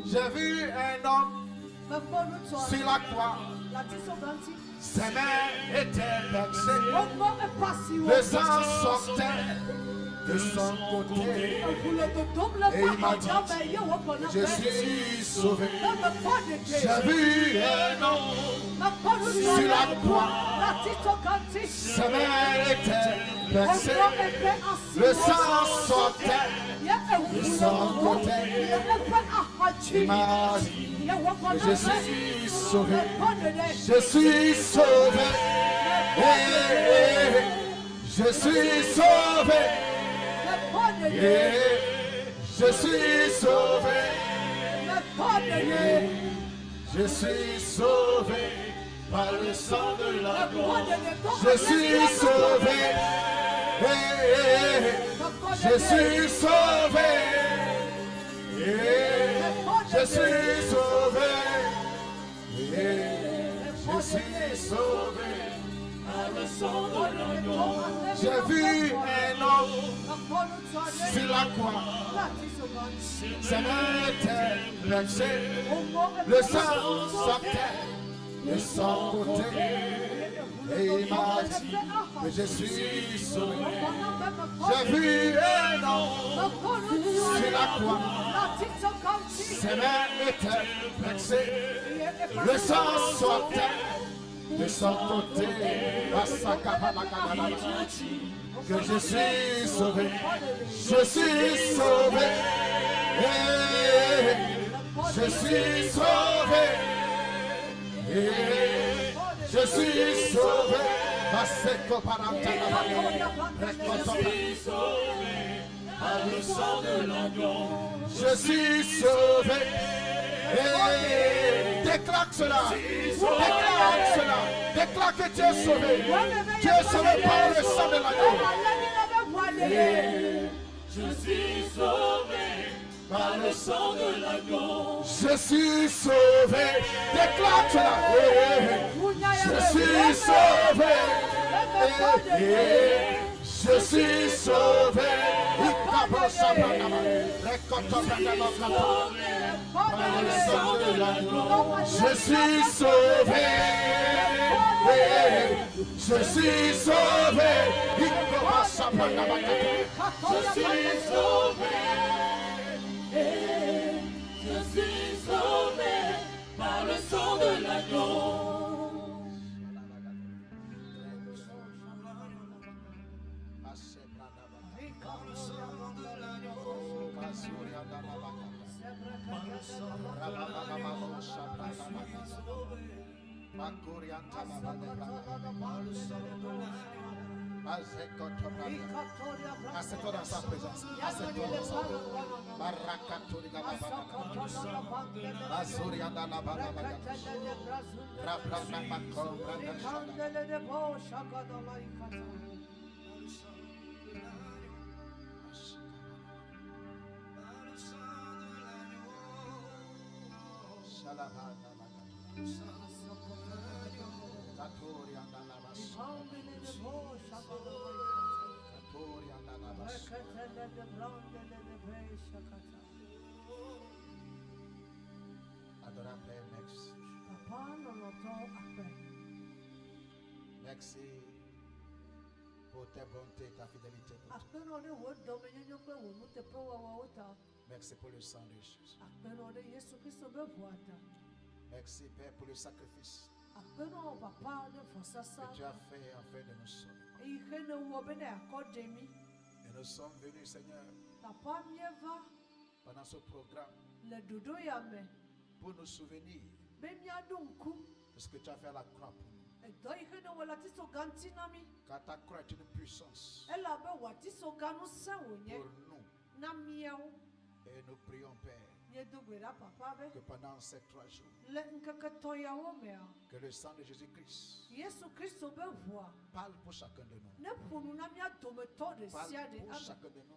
J'ai vu un homme sur la croix. Ses mains étaient percées. Le sang sortait de son côté. Et il m'a dit, je suis sauvé. J'ai vu un homme sur la croix. Ses mains étaient percées. Le sang sortait de son côté. Il m'a dit, je suis sauvé. Je suis sauvé. Je suis sauvé. Je suis sauvé. Je suis sauvé par le sang de l'agneau. Je suis sauvé. Je suis sauvé. Je suis sauvé. Je suis sauvé par le sang de l'agneau. J'ai vu un homme sur la croix. Ses mains étaient percées. Le sang sortait de son côté. Et il m'a dit que je suis sauvé. J'ai vu un homme sur la croix. Ses mains étaient percées. Le sang sortait de son côté. Que je suis sauvé. Je suis sauvé. Je suis sauvé. Je suis sauvé. Je suis sauvé par le sang de l'agneau. Je suis sauvé. Déclare cela. Déclare cela. Déclare que tu es sauvé. Tu es sauvé par le sang de l'agneau. Je suis sauvé par le sang de l'agneau. Je suis sauvé. Déclare cela. Je suis sauvé. Je suis sauvé. Je suis sauvé. Je suis sauvé. Je suis sauvé par le sang de l'agneau. Assieds-toi dans sa présence. Assieds-toi dans sa Merci pour tes bontés, ta fidélité pour toi. Merci pour le sang de Jésus. Merci Père pour le sacrifice que tu as fait afin de nous sauver. Et nous sommes venus, Seigneur, pendant ce programme pour nous souvenir de ce que tu as fait à la croix pour nous. Katakra est une puissance pour nous. Et nous prions, Père, que pendant ces 3 jours, que le sang de Jésus-Christ parle pour chacun de nous. Parle pour chacun de nous.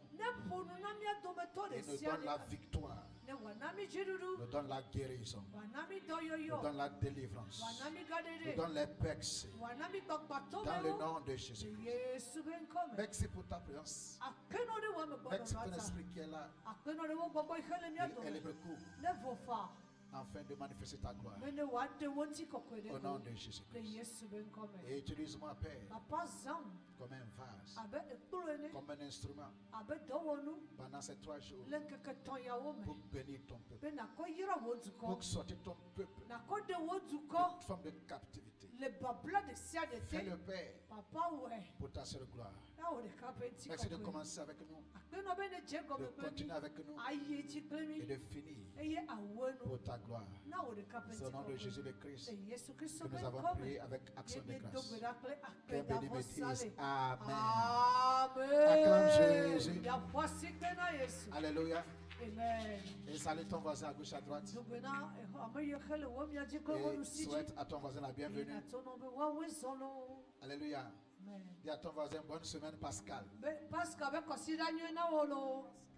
Et nous donne la victoire. Nous donne la guérison. Nous donne la délivrance. Nous donne les percées. Dans le nom de Jésus-Christ. Merci pour ta présence. Merci pour ton esprit qui est là. Elle me couvre. Afin de manifester ta gloire. Au nom de Jésus-Christ. Et utilise-moi, Père, comme un vase, comme un instrument, pendant ces 3 jours, pour bénir ton peuple, pour sortir ton peuple de forme de captivité. Fais-le, Père, pour ta seule gloire. Merci de commencer avec nous, de continuer avec nous et de finir pour ta gloire. C'est au nom de Jésus le Christ que nous avons prié avec action de grâce. Que béni me dise Amen. Acclame Jésus. Alléluia. Et salue ton voisin à gauche à droite. Et souhaite à ton voisin la bienvenue. Alléluia. Dis à ton voisin bonne semaine Pascal.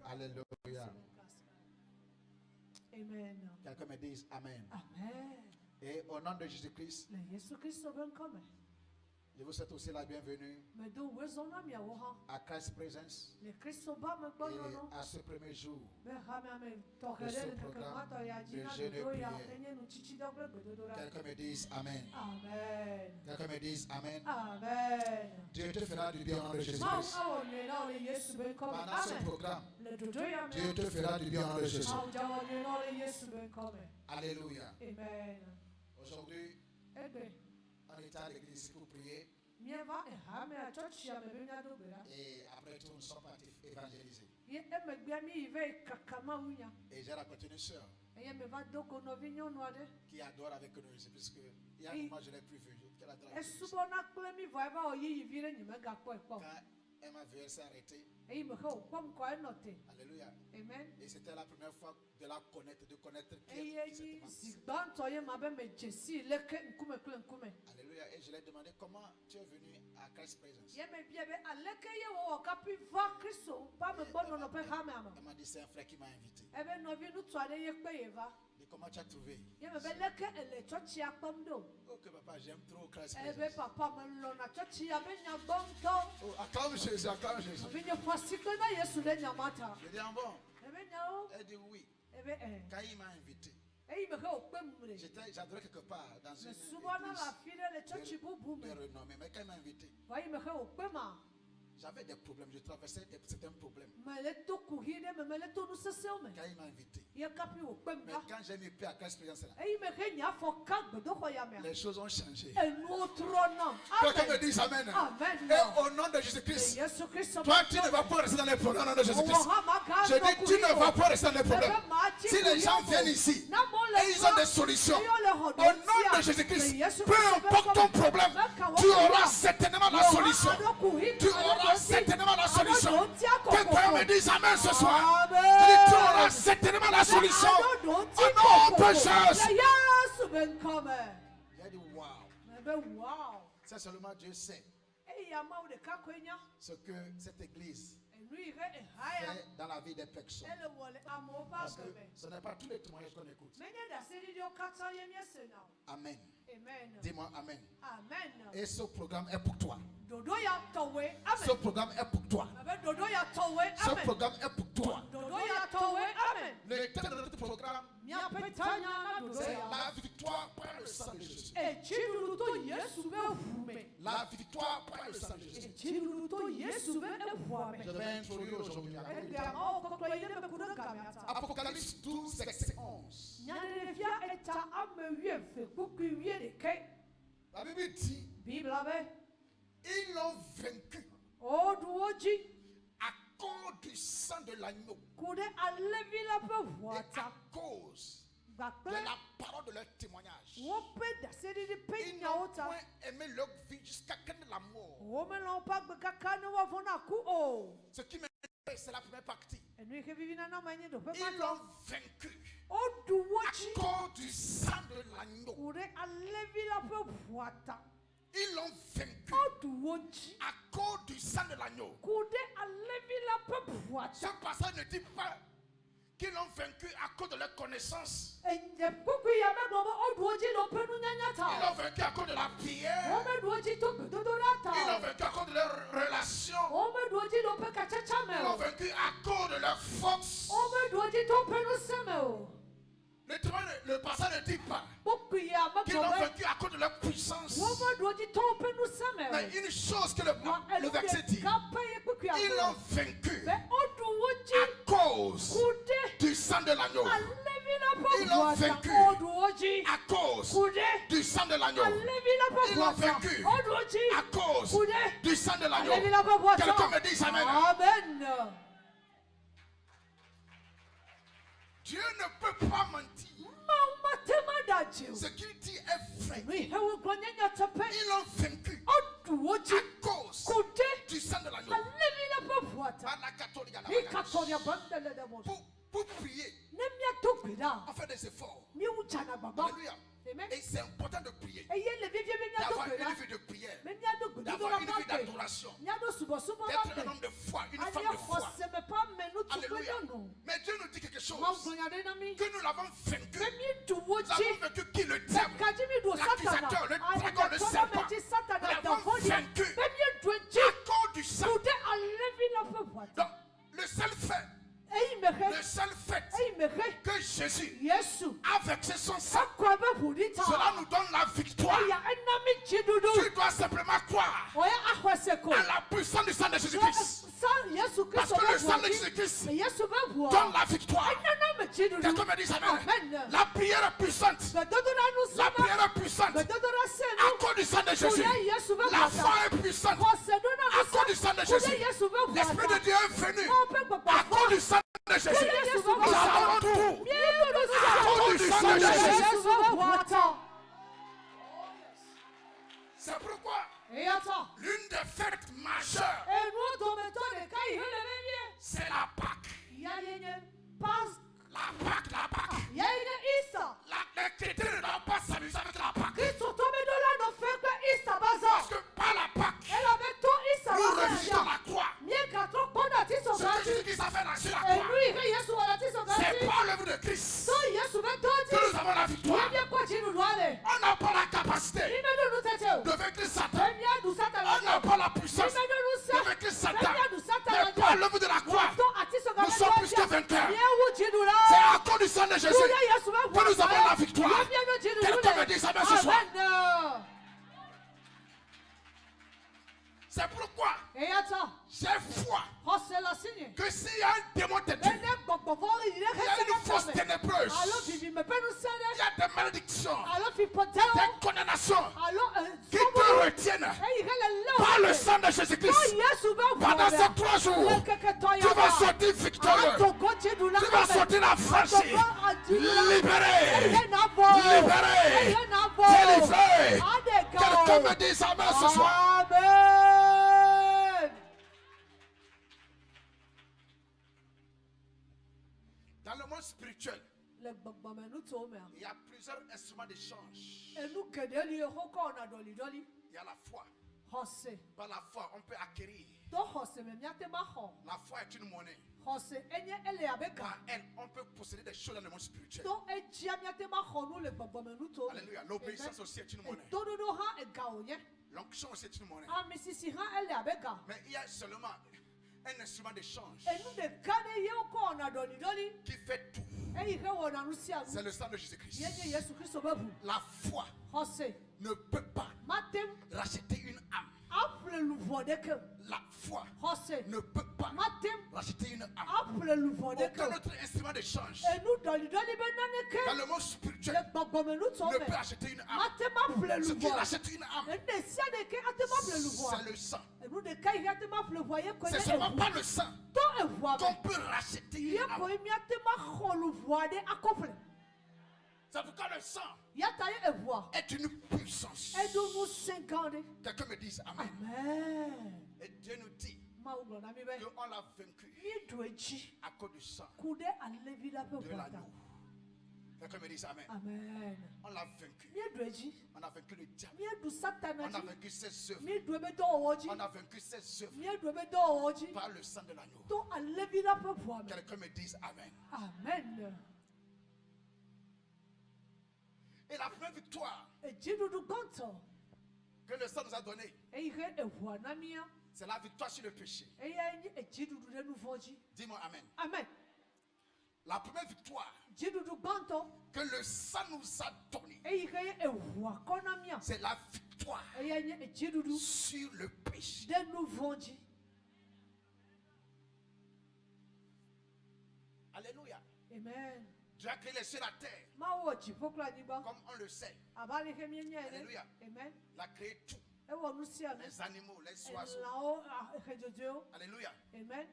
Alléluia. Amen. Quelqu'un me dise Amen. Amen. Et au nom de Jésus-Christ, je vous souhaite aussi la bienvenue à Christ Presence et à ce premier jour de ce programme de jeûne et prière. Quelqu'un me dise Amen. Amen. Quelqu'un me dise Amen. Amen. Dieu te fera du bien au nom de Jésus-Christ. Pendant ce programme, Dieu te fera du bien au nom de Jésus. Alléluia. Amen. Aujourd'hui, on est à l'église pour prier. Et après tout, nous sommes partis évangéliser. Et j'ai rencontré une soeur qui adore avec nous ici, puisque il y a un moment je l'ai plus vue. Qu'elle adore avec nous. Quand elle m'a vu, elle s'est arrêtée. Alléluia. Amen. Et c'était la première fois de la connaître, de connaître qui Alléluia. Et je lui ai demandé comment tu es venu à Christ Presence. Elle m'a dit c'est un frère qui m'a invité. Et comment tu as trouvé? Oh que papa, j'aime trop Christ Presence. Oh, acclame Jésus, acclame Jésus. Je dis ah bon? Elle dit oui. Quand il m'a invité, j'adorais quelque part dans une église de renommée. Mais quand il m'a invité, j'avais des problèmes, je traversais certains problèmes. Quand il m'a invité, mais quand j'ai mis pied à Christ Présence là, les choses ont changé. Quelqu'un me dit Amen. Et au nom de Jésus-Christ, toi tu ne vas pas rester dans les problèmes au nom de Jésus-Christ. Je dis tu ne vas pas rester dans les problèmes. Si les gens viennent ici et ils ont des solutions, au nom de Jésus-Christ, peu importe ton problème, tu auras certainement la solution. Tu auras certainement la solution. Quelqu'un me dit Amen ce soir. Tu auras certainement la solution. Oh non, pécheuse. J'ai dit waouh. C'est seulement Dieu sait ce que cette église fait dans la vie des personnes. Parce que ce n'est pas tous les témoignages qu'on écoute. Amen. Dis-moi Amen. Et ce programme est pour toi. Ce programme est pour toi. Ce programme est pour toi. Le thème de notre programme, c'est la victoire par le sang de Jésus. La victoire par le sang de Jésus. Je vais introduire aujourd'hui Apocalypse 12, verset 11. La Bible dit, ils l'ont vaincu à cause du sang de l'agneau et à cause de la parole de leur témoignage. Ils n'ont point aimer leur vie jusqu'à connaître la mort. Ce qui m'intéresse, c'est la première partie. Ils l'ont vaincu à cause du sang de l'agneau. Ils l'ont vaincu à cause du sang de l'agneau. Ce passage ne dit pas qu'ils l'ont vaincu à cause de leur connaissance. Ils l'ont vaincu à cause de la prière. Ils l'ont vaincu à cause de leur relation. Ils l'ont vaincu à cause de leur force. Le passage ne dit pas qu'ils l'ont vaincu à cause de leur puissance. Mais une chose que le verset dit, ils l'ont vaincu à cause du sang de l'agneau. Ils l'ont vaincu à cause du sang de l'agneau. Ils l'ont vaincu à cause du sang de l'agneau. Quelqu'un me dit amen. Dieu ne peut pas mentir. Ce qu'il dit est vrai. Ils l'ont vaincu à cause du sang de l'agneau. Pour prier, on fait des efforts. Alléluia. Et c'est important de prier. D'avoir une vie de prière. D'avoir une vie d'adoration. D'être un homme de foi, une femme de foi. Alléluia. Mais Dieu nous dit quelque chose. Que nous l'avons vaincu. Nous avons vaincu qui? Le diable, l'accusateur, le dragon, le serpent. Nous l'avons vaincu à cause du sang. Donc, le seul fait que Jésus a versé son sang, cela nous donne la victoire. Tu dois simplement croire à la puissance du sang de Jésus-Christ. Parce que le sang de Jésus-Christ donne la victoire. Quelqu'un me dit amen. La prière est puissante. La prière est puissante à cause du sang de Jésus. La foi est puissante à cause du sang de Jésus. L'Esprit de Dieu est venu à cause du sang de Jésus. Nous avons tout à cause du sang de Jésus. C'est pourquoi l'une des fêtes majeures, c'est la Pâque. La Pâque. Les chrétiens ne doivent pas s'amuser avec la Pâque. Parce que par la Pâque, nous rejetons la croix. Ce que Jésus-Christ a fait sur la croix, c'est par l'œuvre de Christ que nous avons la victoire. On n'a pas la capacité de vaincre Satan. On n'a pas la puissance de vaincre Satan. Mais par l'œuvre de la croix, nous sommes plus que vainqueurs. C'est à cause du sang de Jésus que nous avons la victoire. Quelqu'un me dit ça ce soir. C'est pourquoi j'ai foi que s'il y a un démon de Dieu, il y a une force ténébreuse, il y a des malédictions, des condamnations qui te retiennent par le sang de Jésus-Christ. Pendant ces 3 jours, tu vas sortir victorieux, tu vas sortir affranchi, libéré, délivré. Quelqu'un me dit ça ce soir. Dans le monde spirituel, il y a plusieurs instruments d'échange. Il y a la foi. Par la foi, on peut acquérir. La foi est une monnaie. Par elle, on peut posséder des choses dans le monde spirituel. Alléluia. L'obéissance aussi est une monnaie. L'onction aussi est une monnaie. Mais il y a seulement un instrument d'échange qui fait tout. C'est le sang de Jésus-Christ. La foi ne peut pas racheter une âme. La foi ne peut pas racheter une âme. Aucun autre instrument d'échange dans le monde spirituel ne peut acheter une âme. Ce qui rachète une âme, c'est le sang. C'est seulement pas le sang qu'on peut racheter une âme. C'est pourquoi le sang Yataye evoa. est une puissance. Edomu 50. Quelqu'un me dise Amen. Amen. Et Dieu nous dit Mauglo na mibe. qu'on l'a vaincu Mi dweji. à cause du sang Kude alevi la pe de wata. l'agneau. Quelqu'un me dise Amen. Amen. On l'a vaincu. Mi dweji. On a vaincu le diable. Mi du satana On a ji. vaincu ses œuvres. Mi dwebe do oji. On a vaincu ses œuvres Mi dwebe do oji. par le sang de l'agneau. To alevi la pe wata. Quelqu'un me dise Amen. Amen. Et la première victoire Ejidudu gonto. que le sang nous a donnée, Eire evoa na mia. c'est la victoire sur le péché. Eya enyi ejidudu de nufoji. Dis-moi Amen. Amen. La première victoire Jidudu gonto. que le sang nous a donnée, Eire evoa kona mia. c'est la victoire Eya enyi ejidudu sur le péché. de nufoji. Alléluia. Amen. Dieu a créé les cieux et la terre, Mawo jipokla niba. comme on le sait. Abali kemye nye. Alléluia. Amen. Il a créé tout. Ewo nusia ne. Les animaux, les oiseaux. Lao ejojo. Alléluia. Amen.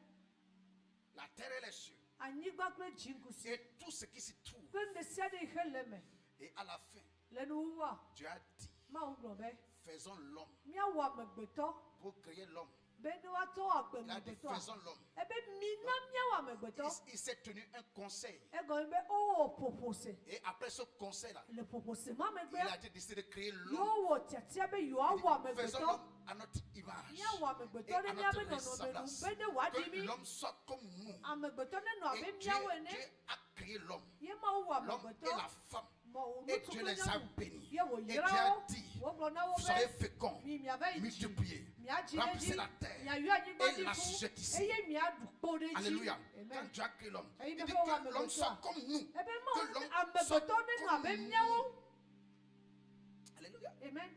La terre et les cieux. Anyigba kle jinkusi. Et tout ce qui s'y trouve. Pende sia de heleme. Et à la fin, Lenuwa. Dieu a dit, Mawo globe. faisons l'homme Miawa megbeto. pour créer l'homme. Beni wa to agbe Il a dit, megbeto. faisons l'homme. Ebe mina miawa megbeto. Il s'est tenu un conseil. Ego be o popose. Et après ce conseil-là, Le popose ma il megbe. a décidé de créer l'homme. Yo wo tiatia be yo awa Il dit, faisons megbeto. l'homme à notre image. Miawa Et megbeto à de notre miabe no no ressemblance. benu. Bene wa Que dimi. l'homme soit comme nous. Amegbeto ne no Et abe Dieu, miawe ne. Dieu a créé l'homme. Ye ma wa L'homme megbeto. et la femme. Mo Et nutu Dieu kle les a nyamu. bénis. Ye wo Et Dieu yira a o. dit, Wo glo na wo soyez be. féconds, Mi miava iji. multipliez, Miaji remplissez eji. la terre Miayu anyigba et la difu. sujettissez. Eye miadu kpode ji. Alléluia. Amen. Quand Dieu a créé l'homme, Et il il me dit fait voir que me l'homme besoin. soit comme nous. Ebe Que mo l'homme amegbeto soit ne no abe comme miawo. nous. Alléluia. Amen.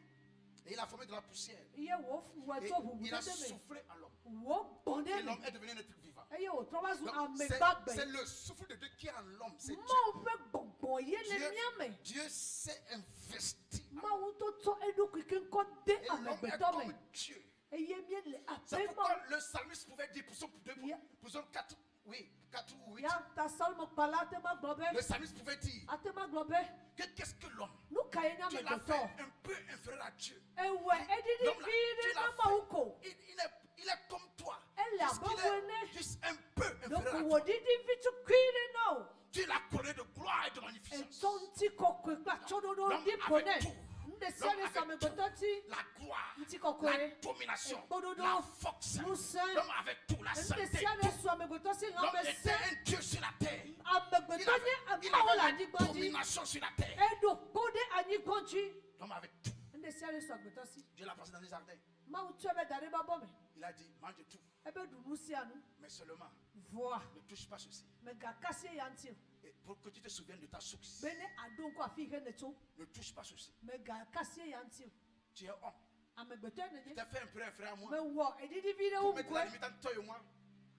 Et il a formé de la poussière. Iye wo fu wo Et to bubu il a de me. soufflé à l'homme. Wo bonde Et me. l'homme est devenu un être vivant. Eye wo troba zu Donc, amegba c'est gbe. le souffle de Dieu qui est en l'homme. C'est Dieu. Mo fe gbogbo ye le Dieu, miame. Dieu s'est investi. en Ma wo to to edu kikin ko de Et l'homme est amegbeto me. comme Dieu. Eye mie le C'est abe pourquoi mo. le psalmiste pouvait dire pour son 4, oui, 4 ou 8. Ya ta salmo pala te ma globe. Le psalmiste pouvait dire Ate ma globe. que qu'est-ce que l'homme? Nu kaina Dieu l'a megbeto. fait un peu inférieur à Dieu. Ewe edidi L'homme là, Dieu fide l'a na fait. ma uko. Il est comme toi. Elle a Juste qu'il besoin. est juste un peu Donc inférieur à wo toi. didi fitu kwire no. Dieu l'a couronné de gloire et de magnificence. Etonti kokwe kwa chododo L'homme di avait pone. tout. Nde L'homme sele sa avait megbeto tout. ti. La gloire, Nti kokwe. la domination, Bododo. la force. Nous saints. L'homme avait tout, la Nde santé, sele tout. sa megbeto si L'homme ngambe était se. un Dieu sur la terre. Il Amegbeto avait, ni il amawo la avait di la gbaji. domination sur la terre. Edo kode ani gbaji. L'homme avait tout. Nde sele sa megbeto si. Dieu l'a placé dans les jardins. Ma utu ebe dare ba bome. Il a dit, mange tout, Ebe dunu si anu. mais seulement Voa. ne touche pas ceci. Mega kasi yanti. Et pour que tu te souviennes de ta source, Bene adonko afi ihe neto. ne touche pas ceci. Mega kasi yanti. Tu es homme. Amegbeto Tu ne. t'es fait un peu un frère à moi. Me wo edidi vide Pour wo mettre la nkwe. limite entre toi et moi.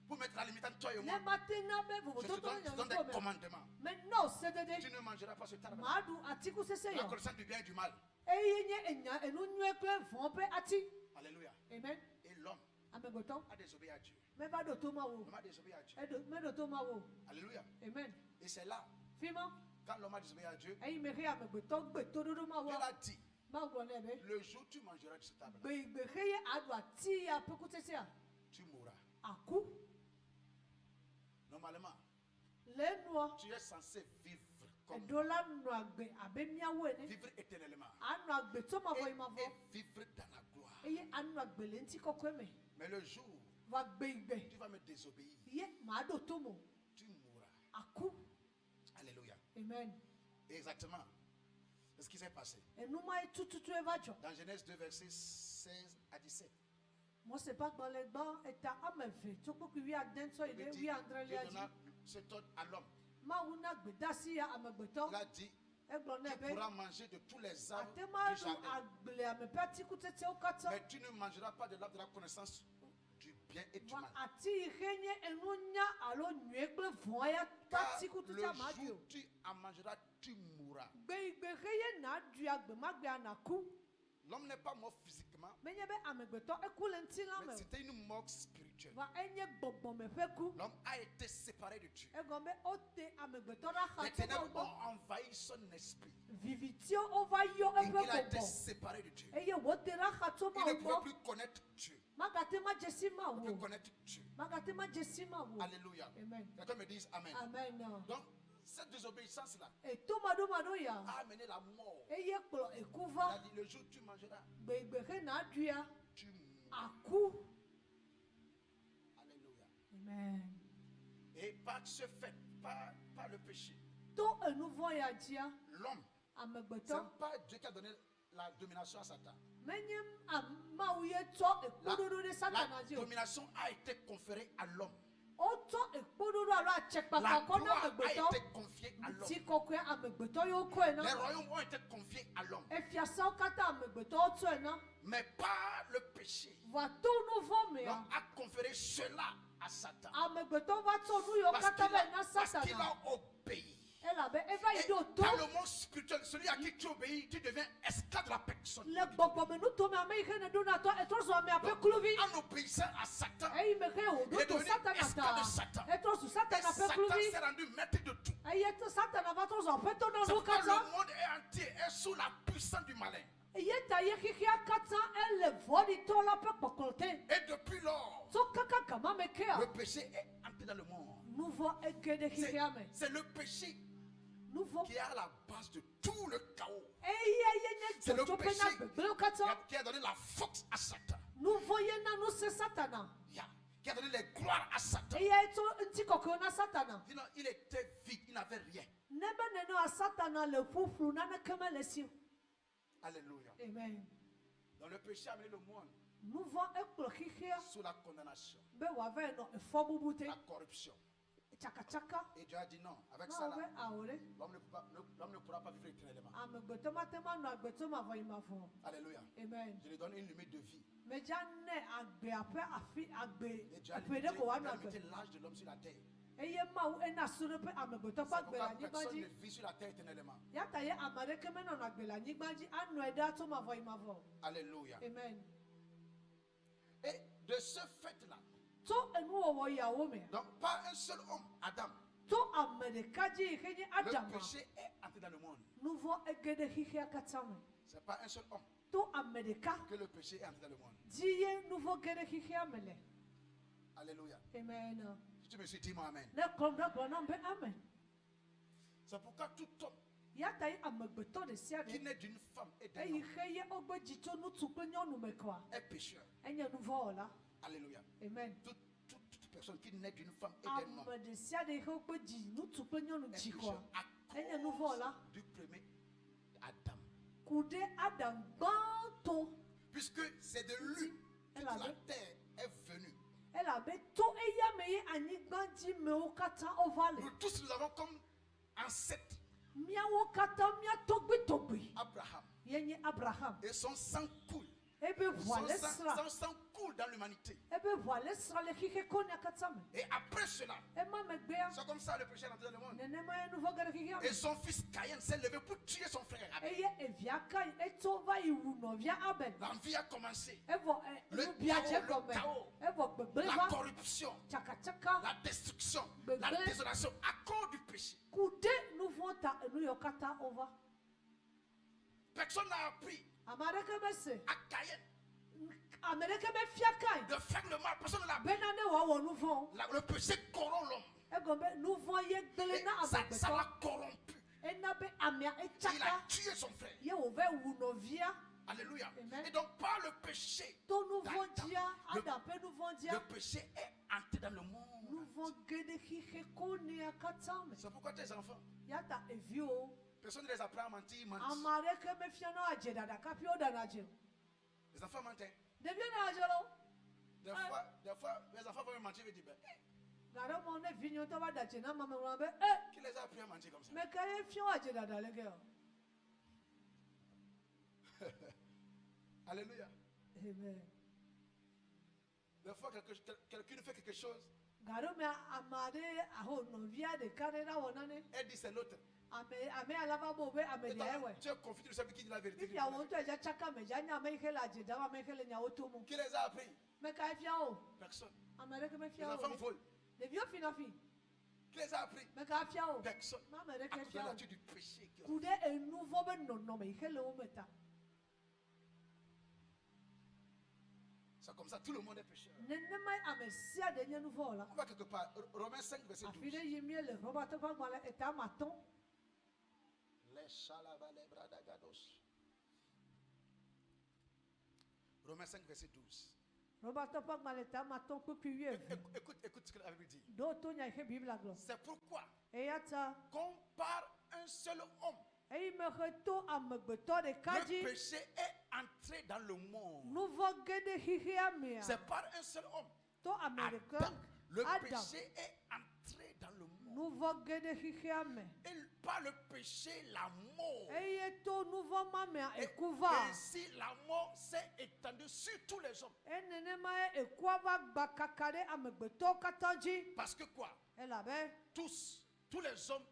Pour mettre la limite entre toi et moi. Ne matenga be Je vovoto te to donne nyango des me. commandements. Mais non, c'est de Tu ne mangeras pas ce tarbe. Madu atiku sese La yo. connaissance du bien et du mal. Eye nye enya enu nywe kle vompe ati. Alléluia. Amen. Et l'homme Amegbeto. a désobéi à Dieu. Me ba do to ma wo. L'homme a désobéi à Dieu. Edo me do to ma wo. Alléluia. Amen. Et c'est là, Fima. quand l'homme a désobéi à Dieu, Eye me re amegbeto gbe to do ma wo. Dieu l'a dit, Ma gbo ne be. le jour où tu mangeras de ce table, Gbe gbe heye adu ati ya peku tese a. tu mourras. Aku. Normalement, Le noa. tu es censé vivre comme Edola no agbe abe miawo ene. vivre éternellement. Anu agbe to ma vo ima vo. Et vivre dans la gloire. Eye anu agbe le nti kokwe me. Mais le jour Va gbe où gbe. tu vas me désobéir, Ye ma do to mo. tu mourras. Aku. Alléluia. Amen. Exactement. C'est ce qui s'est passé. Enuma etututu evajo. Dans Genèse 2, versets 16 à 17. Moi c'est pas dans les bancs et ta ameve. Choko ki wi aden so Il ide dit, wi andre Dieu le aji. donna cet ordre à l'homme. Ma una gbedasi ya amegbeto. Il a dit, Eglo tu nebe. pourras manger de tous les arbres Atema du du jardin. agle amepati kutete okata. Mais tu ne mangeras pas de l'arbre de la connaissance du bien et du Va mal. ati henye enunya alo nyekle voya Car pati le kutete jour amadio. où tu en mangeras, tu mourras. Gbe heye na du agbe magbe anaku. L'homme n'est pas mort physiquement, Mais c'était une mort spirituelle. L'homme a été séparé de Dieu. Les Les ténèbres ont envahi son esprit. Et il a été séparé de Dieu. Il ne pouvait plus connaître Dieu. Il ne peut connaître Dieu. Alléluia. Quelqu'un me dise Amen. Donc, cette désobéissance-là a amené la mort. Il a dit, le jour où tu mangeras, tu mourras. Alléluia. Amen. Et par ce fait, par le péché, l'homme, ce n'est pas Dieu qui a donné la domination à Satan. La domination a été conférée à l'homme. La gloire a été confiée à l'homme. Les royaumes ont été confiés à l'homme. Mais par le péché, l'homme a conféré cela à Satan. Parce qu'il a obéi. Et dans le monde spirituel, celui à qui tu obéis, tu deviens esclave de la personne. En obéissant à Satan, il est devenu esclave de Satan. Et Satan s'est rendu maître de tout. C'est pourquoi le monde entier est sous la puissance du malin. Et depuis lors, le péché est entré dans le monde. C'est le péché qui est à la base de tout le chaos. C'est le péché qui a donné la force à Satan. Qui a donné les gloires à Satan. Sinon, il était vide, il n'avait rien. Alléluia. Amen. Donc le péché a amené le monde sous la condamnation, la corruption. Et Dieu a dit non, avec ça là, l'homme ne pourra pas vivre éternellement. Alléluia. Amen. Je lui donne une limite de vie. Et Dieu a limité l'âge de l'homme sur la terre. C'est pourquoi personne ne vit sur la terre éternellement. Alléluia. Amen. Et de ce fait-là, donc pas un seul homme, Adam, le péché est entré dans le monde. Ce n'est pas un seul homme que le péché est entré dans le monde. Alléluia. Amen. Si tu me suis, dis-moi Amen. C'est pourquoi tout homme qui naît d'une femme et d'un homme est pécheur. Alléluia. Amen. Toute personne qui naît d'une femme et d'un homme est pécheur à cause du premier Adam. Puisque c'est de lui que la terre est venue. Nous tous nous avons comme ancêtre Abraham. Et son sang coule. Son sang coule dans l'humanité. Et après cela, c'est comme ça le péché est entré dans le monde. Et son fils Caïn s'est levé pour tuer son frère Abel. L'envie a commencé. Le chaos, la corruption, la destruction, la désolation à cause du péché. Personne n'a appris à Caïn de faire le mal. Personne ne l'a appris. Le péché corrompt l'homme. Ça l'a corrompu. Il a tué son frère. Alléluia. Amen. Et donc par le péché le péché est entré dans le monde. C'est pourquoi tes enfants, personne ne les apprend à mentir, ils mentent. Les enfants mentent. Des fois, les enfants vont me mentir et dire, qui les a appris à mentir comme ça? Alléluia. Amen. Des fois, quelqu'un fait quelque chose, elle dit c'est l'autre. Ame alaba bobe ame Et toi, dewe. tu es confus, tu ne sais plus qui dit la vérité. If ya wonto eja chaka me janya me hela je dawa me hela nya otomu. Qui les a appris? Me kai fia o. Personne. Amerika me Les fia o. enfants volent. Le vieux finafi. Qui les a appris? Me kai fia o. Personne. Ma À Amerika cause de fia la o. nature du péché. Kude e nouveau ben no me hela o meta. C'est comme ça, tout le monde est pécheur. Nene mai ame sia de nya nouveau la. On va quelque part. Romains 5, verset 12. Afide yimie le roba to pa mala eta maton. Les chalabales bradagados. Romains 5, verset 12. Roba to pa mala eta maton ko kuye. Écoute ce que la Bible dit. Do to nya he Bible la glo. C'est pourquoi, E ya ta. qu'on par un seul homme, E me reto amegbeto de le kaji. péché est entré dans le monde. Nouveau gede hihi amea. C'est par un seul homme. To Amerika. Adam. Le Adam. péché est entré dans le monde. Nouveau gede hihi ame. Et par le péché, la mort. Eye to nouveau mamea Et ekuva. ainsi, la mort s'est étendue sur tous les hommes. E nene mai ekuava gbakakare amegbeto katanji. Parce que quoi? Elabe. Tous les hommes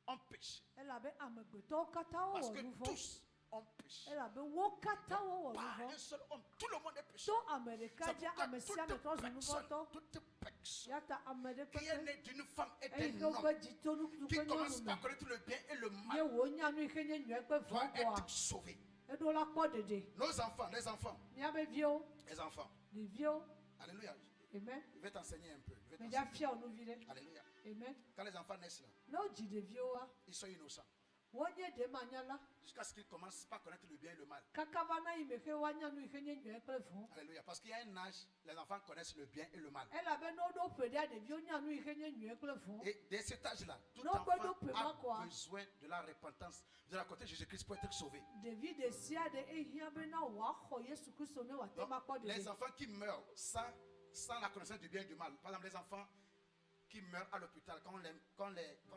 ont péché. Elabe amegbeto kata Parce o que nouveau. tous ont péché. Elabe wo kata o Par nouveau. un seul homme, tout le monde est péché. To Amerika C'est dia pourquoi amesia me to nouveau to. toute personne Yata Amerika. qui est née d'une femme et E d'un ko homme, gbe jito nu qui ko commence nyonu. par connaître le bien et le Ye mal, wo nya nu ihe nye nyu pe fo doit kwa. être sauvé. E do la po dede. Nos enfants, les enfants, Nya be vio. les enfants. Les vieux. Alléluia. Amen. Je vais t'enseigner un peu. Je vais Mais déjà t'enseigner. fier nous vire. Alléluia. Amen. Quand les enfants naissent là, No ji de vieux wa. ils sont innocents. Wonye de manyala. Jusqu'à ce qu'ils commencent par connaître le bien et le mal. Kakavana imeke wanya nu ikenye nyu ekle fun. Alléluia. Parce qu'il y a un âge, les enfants connaissent le bien et le mal. Ela be no do pedia de vieux nya nu ikenye nyu ekle fun. Et dès cet âge-là, tout Non, enfant pas de paiement, quoi. a besoin de la repentance, de la côté de Jésus-Christ pour être sauvé. David de sia de ehia be na wa kho Yesu Kristo ne wa te Donc, ma po de. les enfants qui meurent sans la connaissance du bien et du mal, par exemple les enfants qui meurent à l'hôpital quand on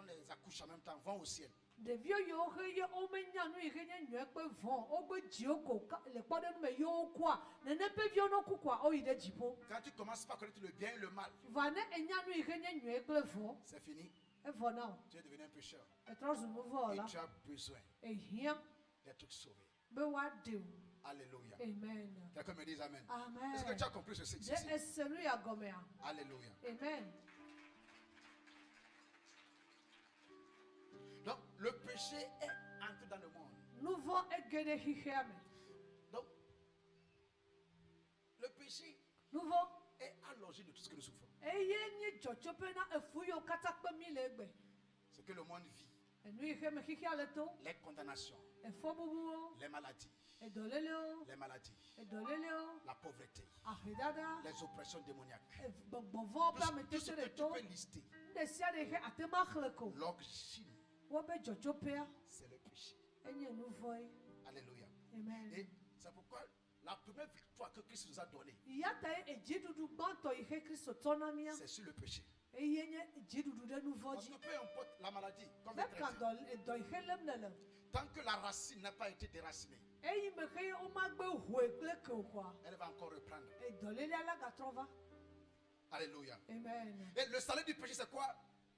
les accouche en même temps, vont au ciel. De vieux yo he ye o me nya nu ikenye nyu ekpe fun. O gbe jioko le po de nu me yo kwa. Ne ne pe vieux no ku kwa o ide jipo. Quand tu commences par connaître le bien et le mal, Vane enya nu ikenye nyu ekle fun. c'est fini. E fo na. Tu es devenu un pécheur. E trozu nouveau Et la. tu as besoin Ehia d'être sauvé. be wa de. Alléluia. Amen. Quelqu'un me dit Amen. Amen. Est-ce que tu as compris ceci? Je esenu ya gomea. Alléluia. Amen. Donc, le péché est entré dans le monde. Nouveau egede hihiame. Donc, le péché Nouveau est à l'origine de tout ce que nous souffrons. eye ni jojope na efuyo katakpe mi legbe. Ce que le monde vit, Enu ihe me hihia le to. les condamnations, Efo bubu. les maladies, Edoleleo. les maladies, Edoleleo. la pauvreté, Ahidada. les oppressions démoniaques. Bovo Tout pa ce, me tout ce tete que le tu to. peux lister, Nde sia de he atema khleko. l'origine, Wo be jojopea. c'est le péché. Enye nouveau. Alléluia. Amen. Et c'est pourquoi la première victoire que Christ nous a donnée, Yata ejidudu banto ihe Kristo tonamia. c'est sur le péché. Eye nye ejidudu de nouveau Parce ji. que peu importe la maladie, comme Me est traitée, kando do ihe lemnele. tant que la racine n'a pas été déracinée, Eyi me he o ma gbe hwe kple ke kwa. elle va encore reprendre. Edolele ala gatrova. Alléluia. Amen. Et le salaire du péché, c'est quoi?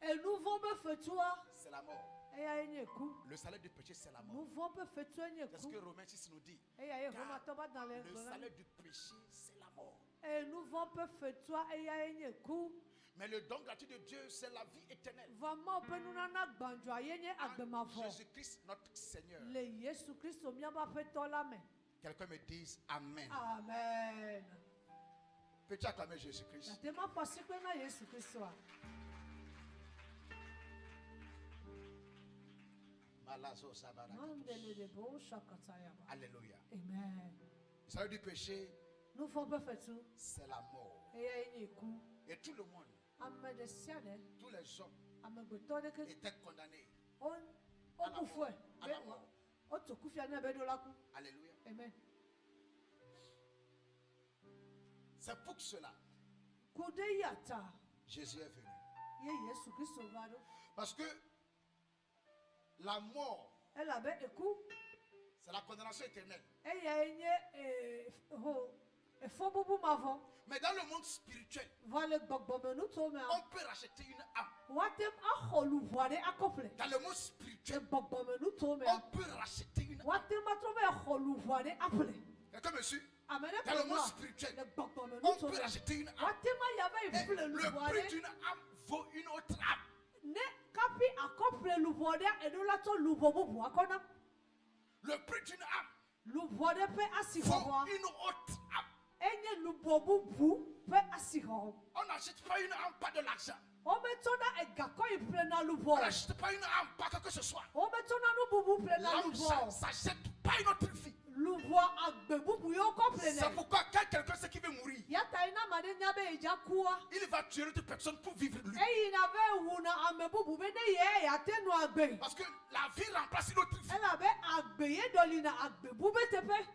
E nouveau be fetua. C'est la mort. Eya enye ku. Le salaire du péché, c'est la mort. Nouveau be fetua enye C'est ce ku. que Romains 6 nous dit. Eya ye Roma toba dans les. Le salaire du péché, c'est la mort. E nouveau be fetua eya enye ku. Mais le don gratuit de Dieu, c'est la vie éternelle. Vraiment pe nunana gbanjo ayenye En agbemafo. Jésus-Christ, notre Seigneur. Le Yesu Kristo miaba feto la me. Quelqu'un me dise Amen. Amen. Peux-tu acclamer Jésus-Christ? Na tema pasi pe na Yesu Kristo a. Malazo Sabara. Mandele de bo shakataya ba. Alléluia. Amen. Le salaire du péché, Nous faut be fetu. c'est la mort. Eya enye ku. Et tout le monde, Ame de siane. tous les hommes Ame gbeto de ke. étaient condamnés. On À la kufwe. À la mort. O to kufia na be do la ku. Alléluia. Amen. C'est pour cela Kude yata. Jésus est venu. Ye Yesu Kristo vado. Parce que la mort, Ela be eku. c'est la condamnation éternelle. Eya enye efo bubu mavo. Mais dans le monde spirituel, Va le gbogbo me nu to me a. on peut racheter une âme. Watem axɔ luʋɔ ɖe akɔƒle. Dans le monde spirituel, Le gbɔgbɔme nuto mea. on peut racheter une âme. Watem atrɔ va xɔ luʋɔ ɖe aƒle. Quelqu'un me suit? Ame ɖe Dans le kplɔ monde nua. spirituel, Le gbɔgbɔme on nuto peut mea. racheter une âme. Watem aya va yi Et ƒle le luʋɔ prix ɖe. d'une âme vaut une autre âme. Ne kapi akɔƒle luʋɔ ɖe eɖo la tsɔ luʋɔ bubu akɔna. Le prix d'une âme Luʋɔ ɖe ƒe vaut asixɔxɔ. une autre âme. Enye luʋɔ bubu ƒe asixɔxɔ. On n'achète pas une âme par de l'argent. Wometsɔna egakɔ yi ƒlena On luʋɔ. n'achète pas une âme par quoi que ce soit. Wometsɔna nu bubu ƒlena L'âme luʋɔ. s'achète pas une autre vie. Luʋɔ agbe bubu ye wokɔ C'est ƒlenɛ. pourquoi quand quelqu'un sait qu'il veut mourir, Yata ina ma ɖe nya be yedza kua. il va tuer l'autre personne pour vivre lui. Eyina ve wuna ame bubu be ne ye yate nu agbe. Parce que la vie remplace une autre vie. Elabe agbe ye dɔlina agbe bube teƒe.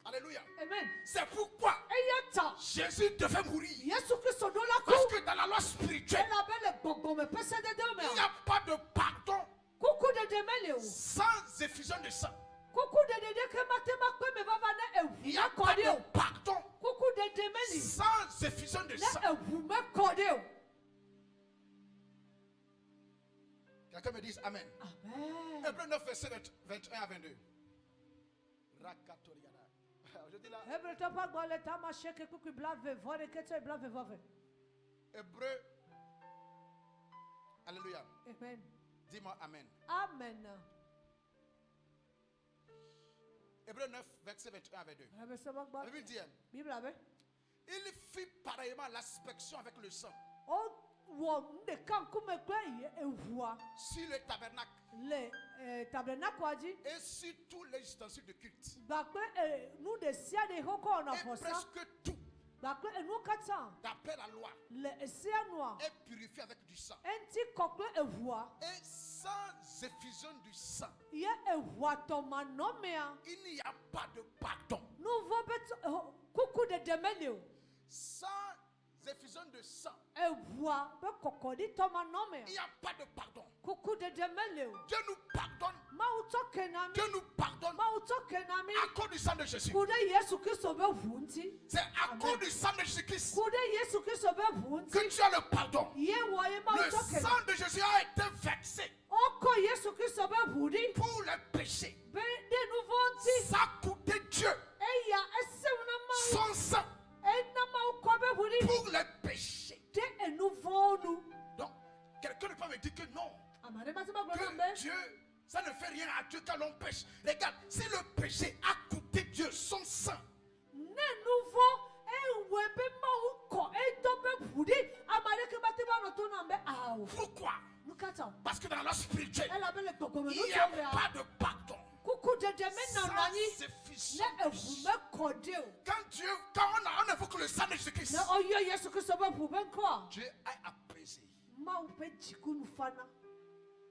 Alléluia. Amen. C'est pourquoi Eya ta. Jésus devait mourir. Yesu Kristo ɖo la Parce ku. que dans la loi spirituelle, Elabe le gbɔgbɔme ƒe sedede il n'y me. a pas de pardon Kuku ɖeɖe mele o. sans effusion de sang. Kuku ɖeɖe ɖeke mate ma kpe me vava ne Il n'y eʋu a mekɔ pas ɖe de o. pardon Kuku ɖeɖe meli. sans effusion de Ne sang. eʋu mekɔ ɖe o. Quelqu'un me dise Amen. Amen. Hébreux 9, verset 21 à 22. Rakatoriada. Je dis là, Hebretɔ ƒe agba le tama seke kpekpe blave vɔ ɖeke tsɔ blave vɔ ve. Hébreux. Alléluia. Amen. Dis-moi Amen. Amen. Hébreux 9, verset 21 à 22. Hebretɔ ƒe agba. La Bible dit, Bible abe. il fit pareillement l'inspection avec le sang Wɔ nu ɖeka ŋkume kple eʋua sur le tabernacle le tabernakua dzi. et sur tous les ustensiles de culte. Gbakpe nu ɖe sia ɖe xɔ kɔ wɔna Et vɔsa. presque tout, Gbakpe enu katã d'après la loi, le esia nua. est purifié avec du sang. Eŋti kɔ kple eʋua. Et sans effusion du sang, Ye eʋua tɔmanɔmea. il n'y a pas de pardon. Nu vɔ be kuku ɖeɖe meli o. Sans effusion de sang, Eʋua be kɔkɔɖi tɔmanɔmea. il n'y a pas de pardon. Kuku ɖeɖe meli o. Dieu nous pardonne. Mawu tsɔ kena mi. Dieu nous pardonne Mawu tsɔ kena mi. à cause du sang de Jésus. Ku ɖe Yesu Kristo be ʋu ŋuti. C'est à cause du sang de Jésus-Christ Ku ɖe Yesu Kristo be ʋu que ŋuti. tu as le pardon. Ye wɔ ye Mawu Le tsɔ kena. sang de Jésus a été versé Wokɔ Yesu Kristo be ʋu ɖi. pour les péchés. Be ɖe nu vɔ ŋuti. Ça a coûté Dieu Eya esewu na Mawu. son sang Ena Mawu kɔ be ʋu ɖi. pour les péchés. Ɖe enu vɔwo nu. Donc, quelqu'un ne peut me dire que non, Ame aɖe ma te ma gblɔ que nam be. Dieu, ça ne fait rien à Dieu quand l'on pêche. Regarde, si le péché a coûté Dieu son sang, Ne nu vɔ ewɔe be Mawu kɔ edɔ be ʋu ɖi. Ame aɖeke ma te ma nɔ to nam be awo. pourquoi? Nu katã. Parce que dans la loi spirituelle, Elabe le gbɔgbɔme il nu n'y a tɔ mea. pas de pardon. Kuku ɖeɖe menɔ anyi. Sans Ne effusion eʋu du sang. mekɔ ɖi o. Quand on évoque le sang de Jésus-Christ, Ne ɔyɔ Yesu Kristo be ʋu be ŋkɔa. Dieu a apaisé. Mawu ƒe dziku nu fana.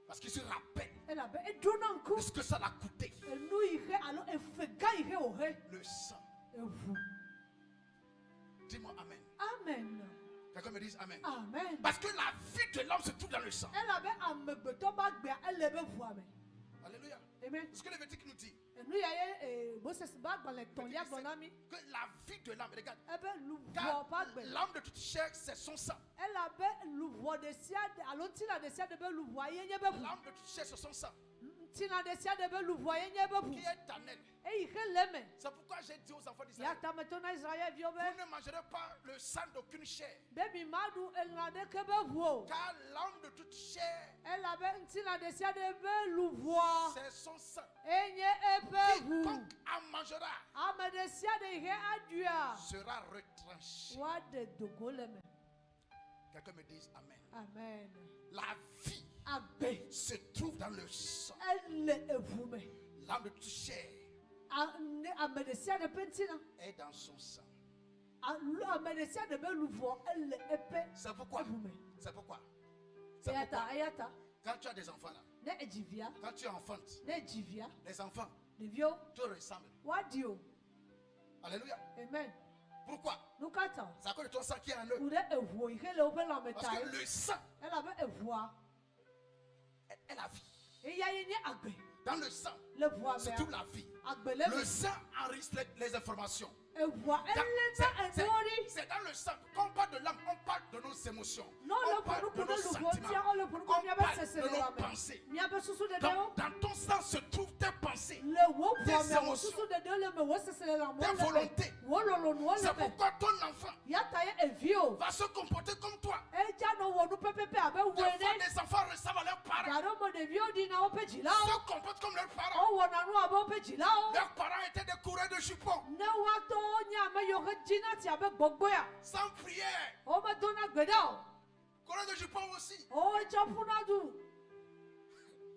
Parce qu'il se rappelle Elabe eɖona ŋku. de ce que ça l'a coûté. Enu yi xe alo efe gã yi xe wòxe. Le sang. Eʋu. Dis-moi Amen. Amen. Quelqu'un me dise Amen. Amen. Parce que la vie de l'homme se trouve dans le sang. Elabe amegbetɔ ba gbea ele be ʋua me. Alléluia. Amen. Ce que le Lévitique nous dit, Enu ya ye Moses ba agbalẽ tɔ̃lia gblɔ na mi. que la vie de l'âme, regarde, Ebe luʋɔ car ƒe agbe. l'âme de toute chair, c'est son sang. Elabe luʋɔ ɖe sia ɖe alo ŋtina ɖe sia ɖe be luʋɔa ye nye be ʋu. L'âme de toute chair, c'est son sang. Ŋtina ɖe sia ɖe be luʋɔa ye nye be Qui ʋu. est éternel. Eyi xe le me. C'est pourquoi j'ai dit aux enfants Ya d'Israël, ta metɔ na Israelviwo vous be. ne mangerez pas le sang d'aucune chair. Be mi ma ɖu elã ɖeke be ʋu o. Car l'âme de toute chair, Elabe ŋtina ɖe sia ɖe be luʋɔa c'est son sang. enye eƒe ʋu. Quiconque en mangera Ame ɖe sia ɖe yi xe aɖuia. sera retranché. Woaɖe dogo le me. Quelqu'un me dise Amen. Amen. La vie Agbe se trouve dans le sang. ele eʋu me. L'âme de toute chair Ame ɖe sia ɖe ƒe ŋtina. est dans son sang. Ame ɖe sia ɖe be luʋɔ ele eƒe C'est pourquoi. eʋu me. C'est pourquoi. C'est Eya ta pourquoi. eya ta Quand tu as des enfants là, ne edzi via quand tu es enfante, ne edzi via les enfants ɖeviwo te ressemblent. woaɖi o. Alléluia. Amen. Pourquoi? Nu katã C'est à cause de ton sang qui est en eux. ku ɖe eʋu yi xe le woƒe lãme Parce ta que le sang elabe eʋua est la vie. eya ye nye agbe. Dans le sang Le voix se mère. trouve la vie. Agbele. Le sang enregistre les informations. Et voix. Elle est C'est endorée. c'est dans le sang. Quand on parle de l'âme, on parle de nos émotions. Non, On le parle de pour nos le sentiments. le pour On parle de nos le pensées. de Dans ton sang se trouvent tes pensées, le wo tes pour me émotions, susu de le me wo sese le la mo tes volontés. no C'est pourquoi ton enfant ya ta ye evio va se comporter comme toi. e ja no wo no pepepe abe Des fois, wene les enfants ressemblent à leurs parents. garo mo de vio di na o pe jila Se o comportent comme leurs parents. o wo na no abe o pe jila o Leurs parents étaient des coureurs de jupons. ne wa to nya me yo ke jina ti abe gbogbo ya Sans prière. o ma do na gbeda o Coureurs de jupons aussi. o e ja funa du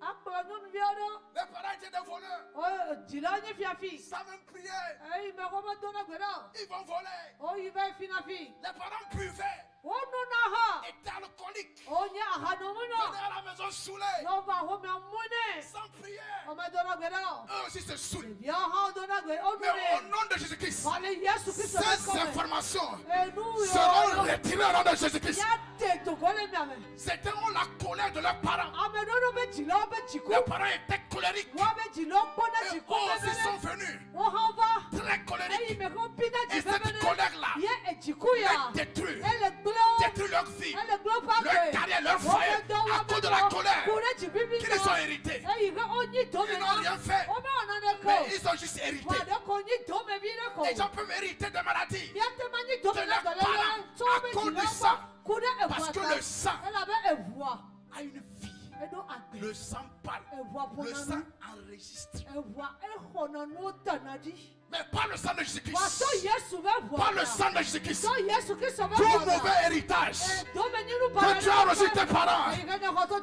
akpla no mi odo Les parents étaient des voleurs. o jila ni fiafi Sans même prier. e me ko ma do na gbeda Ils vont voler. o yi be finafi Les parents buvaient. o no na ha Étaient alcooliques. o nya ha no mu no Venaient à la maison saoulés. no ba ho me mune Sans prière. o ma do na gbeda Eux aussi se saoulent. ya ha do na gbeda o Mais au no nom de Jésus-Christ, ale Yesu Kristo ces informations enu seront yo retirées au nom de Jésus-Christ. ya te to ko le mi ame C'était la colère de leurs parents. ame no no be jilo be jiku Les parents étaient colériques. wa be jilo pona Et jiku eux be aussi sont be venus o ha va très eyi colériques. me ko pina Et jibe cette be colère-là ye e jiku ya les détruit. ele glo Détruit leur vie, ele glo pa leur carrière, leur foyer, à cause de la colère kure jibibi qu'ils ont héritée. eyi be onyi to me Ils n'ont rien fait, o me ona ne ko mais ils ont juste hérité. wa de ko nyi to me bi ne ko Les gens peuvent hériter des maladies ya te ma nyi to de me leurs na gele parents to à me cause jilo du pa sang. kure e Parce que le sang elle avait evoa a une vie. edo agbe Le sang parle. evoa Le pona sang nu enregistre. evoa ehona no tanadi Mais pas le sang de wa Jésus-Christ. so Yesu be voa Pas le sang de Jésus-Christ. so Yesu Kristo be Tout voa mauvais héritage do me nyinu que tu as reçu tes parents,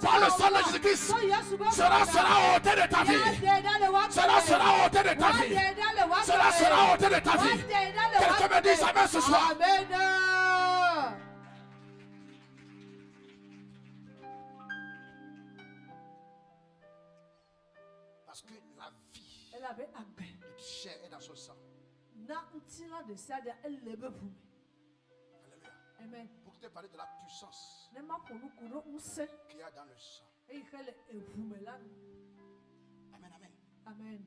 par le sang de Jésus-Christ, sera ôté de ta vie. Cela sera ôté de ta vie. Cela sera ôté de ta vie. Quelqu'un me dit amen ce soir. Amen. Parce que la vie Elle avait agbe de chair est dans son sang. na ntila de sada elebe fu Alléluia. amen Pour te parler de la puissance ne ma ponu kuro nse qu'il y a dans le sang. e hele evume la Amen, amen. amen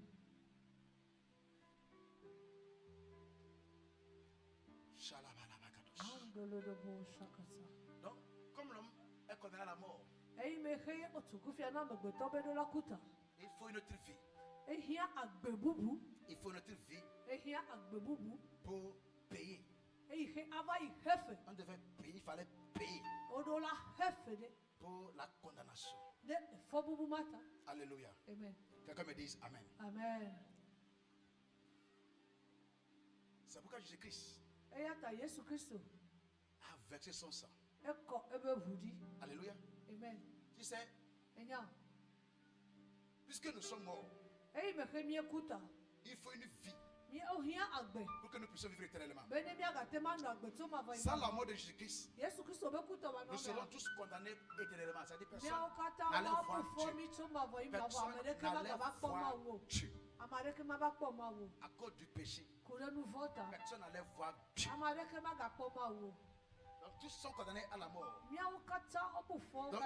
Shalabalabakadosh. andolo de bo shakasa Donc, comme l'homme est condamné à la mort, e me he otukufia na megbeto be do la kuta il faut une autre vie. e hia agbe bubu Il faut une autre vie e hia agbe bubu pour payer. e he ava i hefe On devait payer, il fallait payer odo la hefe de pour la condamnation. de fo bubu mata Alléluia. amen Quelqu'un me dise Amen. amen C'est pourquoi Jésus-Christ e ya ta Yesu Kristo a versé son sang. e ko ebe vudi Alléluia. amen Tu sais, enya puisque nous sommes morts, e me he mi kuta il faut une vie mi o hia agbe pour que nous puissions vivre éternellement. bene mi aga tema no agbe to ma va Sans la mort de Jésus-Christ, Yesu Kristo be kuta wa no nous serons tous condamnés éternellement. C'est-à-dire mi personne o kata n'allait wa voir po Dieu. mi to ma va ima wa Personne amere ke ma n'allait ga ba po ma voir wo Dieu. amare ke ma ba po ma wo À cause du péché, ko re nu vota personne n'allait voir Dieu. amare ke ma ga po ma wo Donc tous sont condamnés à la mort. mi o kata o bu fo Donc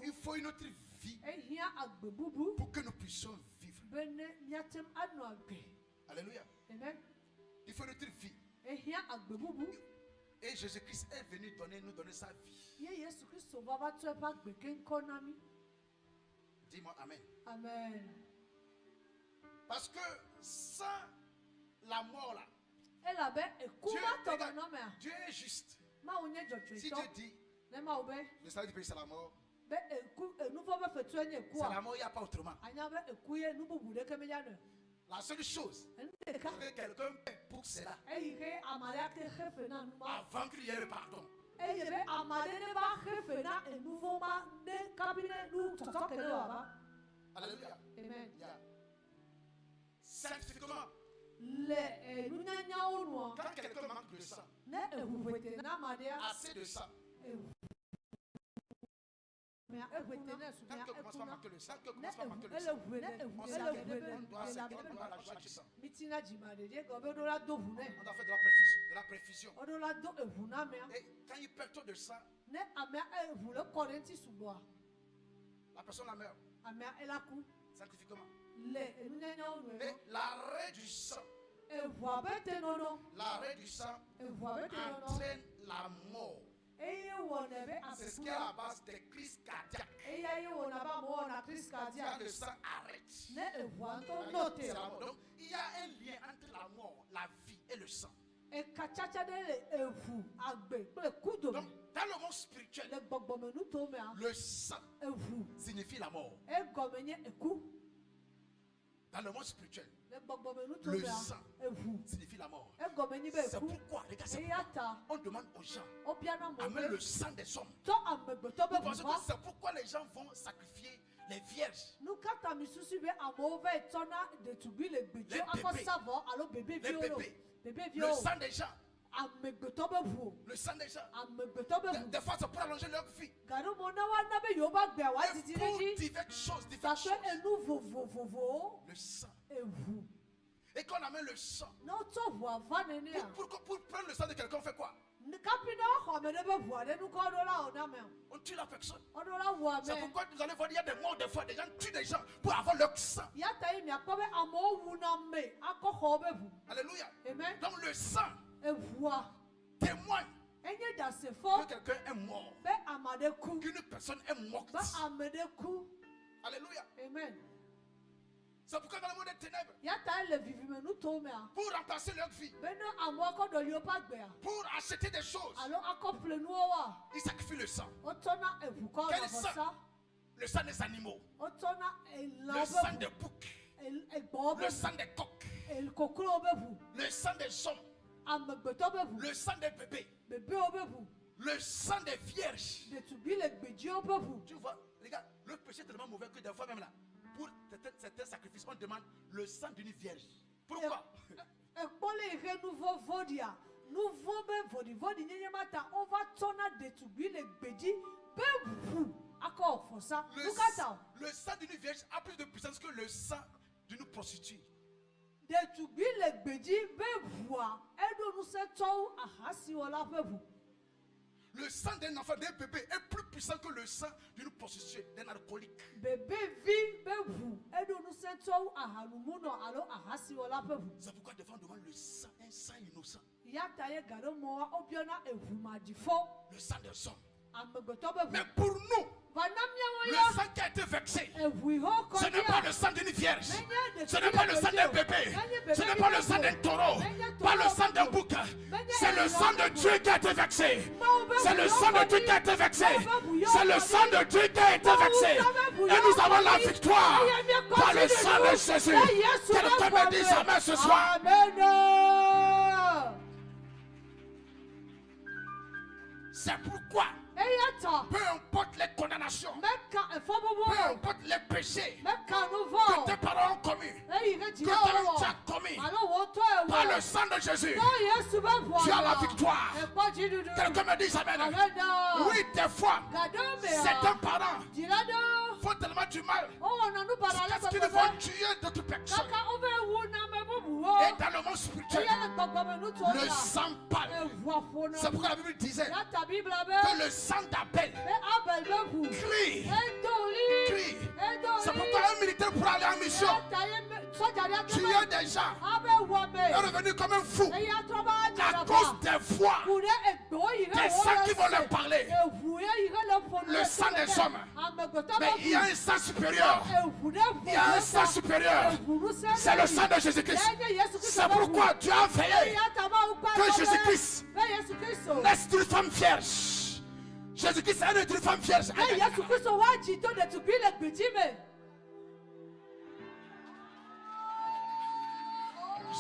il faut une autre vie e hia agbe bubu pour que nous puissions vivre. bene mi atem anu agbe Alléluia. amen Il faut une autre vie. e hia agbe bubu Et Jésus-Christ est venu nous donner sa vie. ye Yesu Kristo ba ba to e ba gbe ke nko na mi Dis-moi Amen. amen Parce que sans la mort là, e la be e ku Dieu, ma to ba regarde, no me a Dieu est juste. ma o nye jojo Si to Dieu dit, ne ma o be le salut du péché c'est la mort, be e ku e nu fo be fe to enye ku c'est la a mort, il n'y a pas autrement. anya be e ku ye nu bubu de ke me ya no La seule chose ende ka que quelqu'un fait pour cela, e yi ke amare ke hefe na nu ma avant qu'il y ait le pardon, e ye be amare ne ba hefe na e nu fo ma ne kabine nu to to ke le wa ba alléluia, amen il y a scientifiquement, le e nu nya nya o nu quand quelqu'un manque de sang, ne e hu wete na ma de assez de sang, me e wete na su quand ya quelqu'un e commence ku pas à na manquer le sang, quand ne quelqu'un commence pas à manquer le ele sang, hu ne e on hu sait ele qu'on hu doit la joie du sang. mitina jima de je go be do la do hu ne On doit faire de la préfusion. o do la do e hu na me Et quand il perd trop de sang, ne ame e hu le korenti su bo la personne la meurt ame e la ku scientifiquement. Et l'arrêt du sang, l'arrêt du sang entraîne la mort. C'est ce qui est à la base des crises cardiaques. Quand le sang arrête, c'est la mort. Donc, il y a un lien entre la mort, la vie et le sang. Donc, dans le monde spirituel, le sang signifie la mort. Dans le monde spirituel, le sang signifie la mort. C'est pourquoi, les gars, on demande aux gens, amène le sang des hommes. Vous pensez que c'est pourquoi les gens vont sacrifier les vierges, les bébés, le sang des gens. Le sang des gens. Des fois, c'est pour allonger leur vie. Et pour diverses choses. Le sang. Et quand on amène le sang, pour prendre le sang de quelqu'un, on fait quoi? On tue la personne. C'est pourquoi vous allez voir, il y a des morts des fois, des gens tuent des gens pour avoir leur sang. Alléluia. Donc le sang témoigne que quelqu'un est mort, qu'une personne est morte. Alléluia. C'est pourquoi dans le monde des ténèbres, pour remplacer leur vie, pour acheter des choses, ils sacrifient le sang. Quel sang? Le sang des animaux, le sang des boucs, le sang des coqs, le sang des hommes, le sang des bébés, le sang des vierges. Tu vois, les gars, le péché est tellement mauvais que des fois même là, pour certains sacrifices, on demande le sang d'une vierge. Pourquoi? Le sang d'une vierge a plus de puissance que le sang d'une prostituée. Le sang d'un enfant, d'un bébé est plus puissant que le sang d'une prostituée, d'un alcoolique. C'est pourquoi des fois on demande le sang, un sang innocent. Le sang des hommes. Mais pour nous, le sang qui a été vexé, ce n'est pas le sang d'une vierge, ce n'est pas le sang d'un bébé, ce n'est pas le sang d'un taureau, pas le sang d'un bouc. C'est le sang de Dieu qui a été vexé. C'est le sang de Dieu qui a été vexé. C'est le sang de Dieu qui a été vexé. Et nous avons la victoire par le sang de Jésus. Quelqu'un me dise amen ce soir. C'est pourquoi, peu importe les condamnations, peu importe les péchés que tes parents ont commis, que tu as commis, par le sang de Jésus, tu as la victoire. Quelqu'un me dit amen. Oui, des fois, certains parents font tellement du mal parce qu'ils vont tuer d'autres personnes. Et dans le monde spirituel, le sang parle. C'est pourquoi la Bible disait que le sang d'Abel crie. C'est pourquoi un militaire pour aller en mission, tuer des gens, est revenu comme un fou à cause des voix, des sangs qui vont leur parler. Le sang des hommes. Mais il y a un sang supérieur. Il y a un sang supérieur. C'est le sang de Jésus-Christ. C'est pourquoi Dieu a veillé que Jésus-Christ naisse d'une femme vierge. Jésus-Christ est né d'une femme vierge.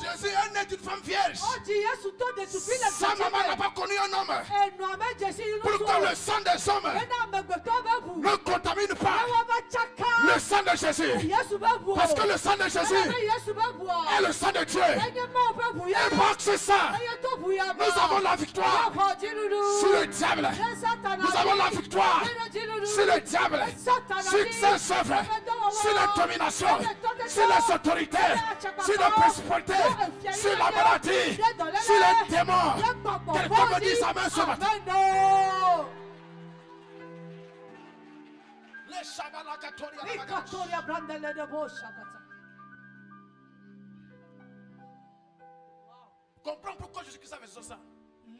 Jésus est né d'une femme vierge. Sa maman n'a pas connu un homme. Pour que le sang des hommes ne contamine pas le sang de Jésus. Parce que le sang de Jésus est le sang de Dieu. Et par ce sang, nous avons la victoire sur le diable. Nous avons la victoire sur le diable, sur ses œuvres, sur la domination, sur les autorités, sur les principautés, sur la maladie, sur les démons. Quelqu'un me dit amen ce matin. Les comprends pourquoi Jésus-Christ a fait ça.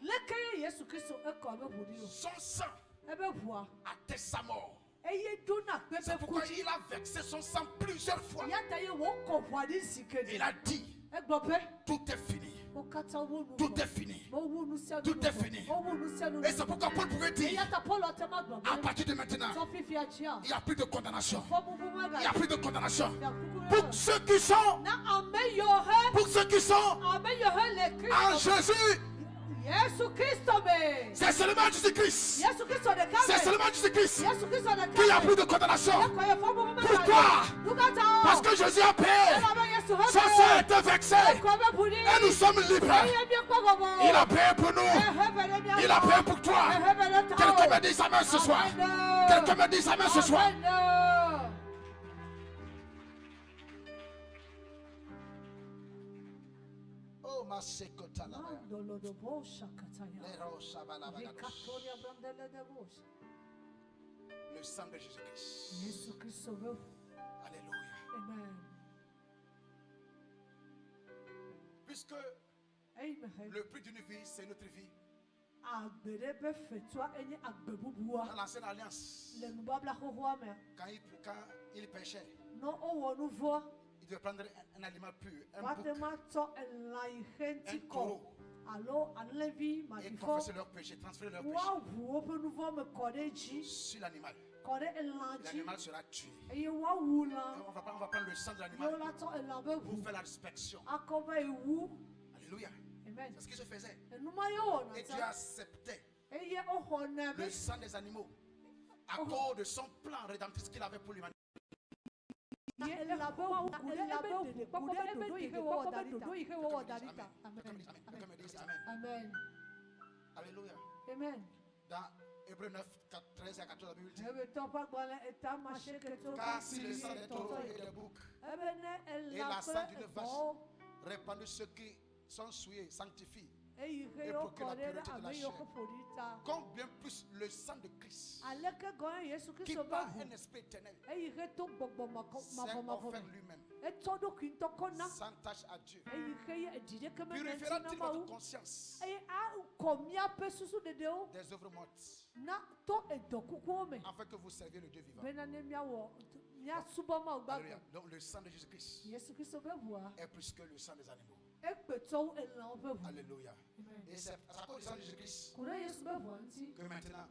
Leke Yesu Kristo eko be hodi o. Son sang Ebe bua. atteste sa mort. Eye do na pe C'est be pourquoi kuji. il a versé son sang plusieurs fois. Ya ta ye wo ko hwadi sikede. Il a dit, Egbo pe. tout est fini. O kata wo nu. Tout est fini. Mo wu nu se nu. Tout est fini. O wu nu se nu. Et c'est pourquoi Paul pouvait dire, Ya ta Paul atema gbo. à partir de maintenant, So fifi achia. il n'y a plus de condamnation. Fo bu bu maga. Il n'y a plus de condamnation. Ya kuku. Pour ceux qui sont, Na ame yo he. pour ceux qui sont Ame yo he le en Kristo. Jésus, Yesu Kristo be. c'est seulement Jésus-Christ. Yesu Kristo de kame. C'est seulement Jésus-Christ Yesu Kristo de kame. qu'il n'y a plus de condamnation. Pourquoi? Parce que Jésus a payé. Son sang a été vexé. Et nous sommes libres. Il a payé pour nous. Il a payé pour toi. Quelqu'un me dit amen ce soir. Quelqu'un me dit amen ce soir. Oh, ma sekota la mer. Le sang de Jésus-Christ. Alléluia. Amen. Puisque le prix d'une vie, c'est notre vie. Dans l'ancienne alliance, quand il péchait, il devait prendre un aliment pur, un bouc, un taureau, et confesser leur péché, transférer leur péché sur l'animal. L'animal sera tué. On va prendre le sang de l'animal pour faire la inspection. Alléluia. C'est ce qui se faisait. Et Dieu acceptait le sang des animaux à cause de son plan rédemptif qu'il avait pour l'humanité. Amen. Alléluia. Amen. Dans Hébreux 9, 13 à 14, la Bible dit, car si le sang des taureaux et des boucs et la sang d'une vache répandue ceux qui sont souillés sanctifient et procurent la pureté de la chair, combien plus le sang de Christ qui par un esprit éternel s'est offert lui-même sans tâche à Dieu, purifiera-t-il votre conscience des œuvres mortes afin que vous serviez le Dieu vivant. Alléluia. Donc le sang de Jésus-Christ est plus que le sang des animaux. Alléluia. Et c'est à cause du sang de Jésus-Christ que maintenant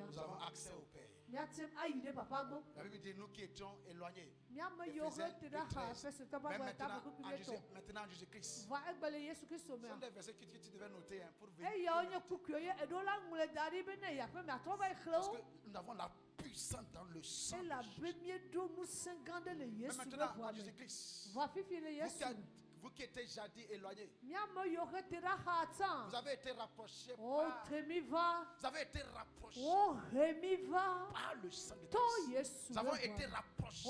nous avons accès au Père. La Bible dit nous qui étions éloignés. Maintenant en Jésus-Christ. Ce sont des versets que tu devais noter pour vérifier. Parce que nous avons la puissance dans le sang. Mais maintenant en Jésus-Christ. Vous qui étiez jadis éloignés, vous avez été rapprochés par, vous avez été rapprochés par le sang de Christ. Nous avons été rapprochés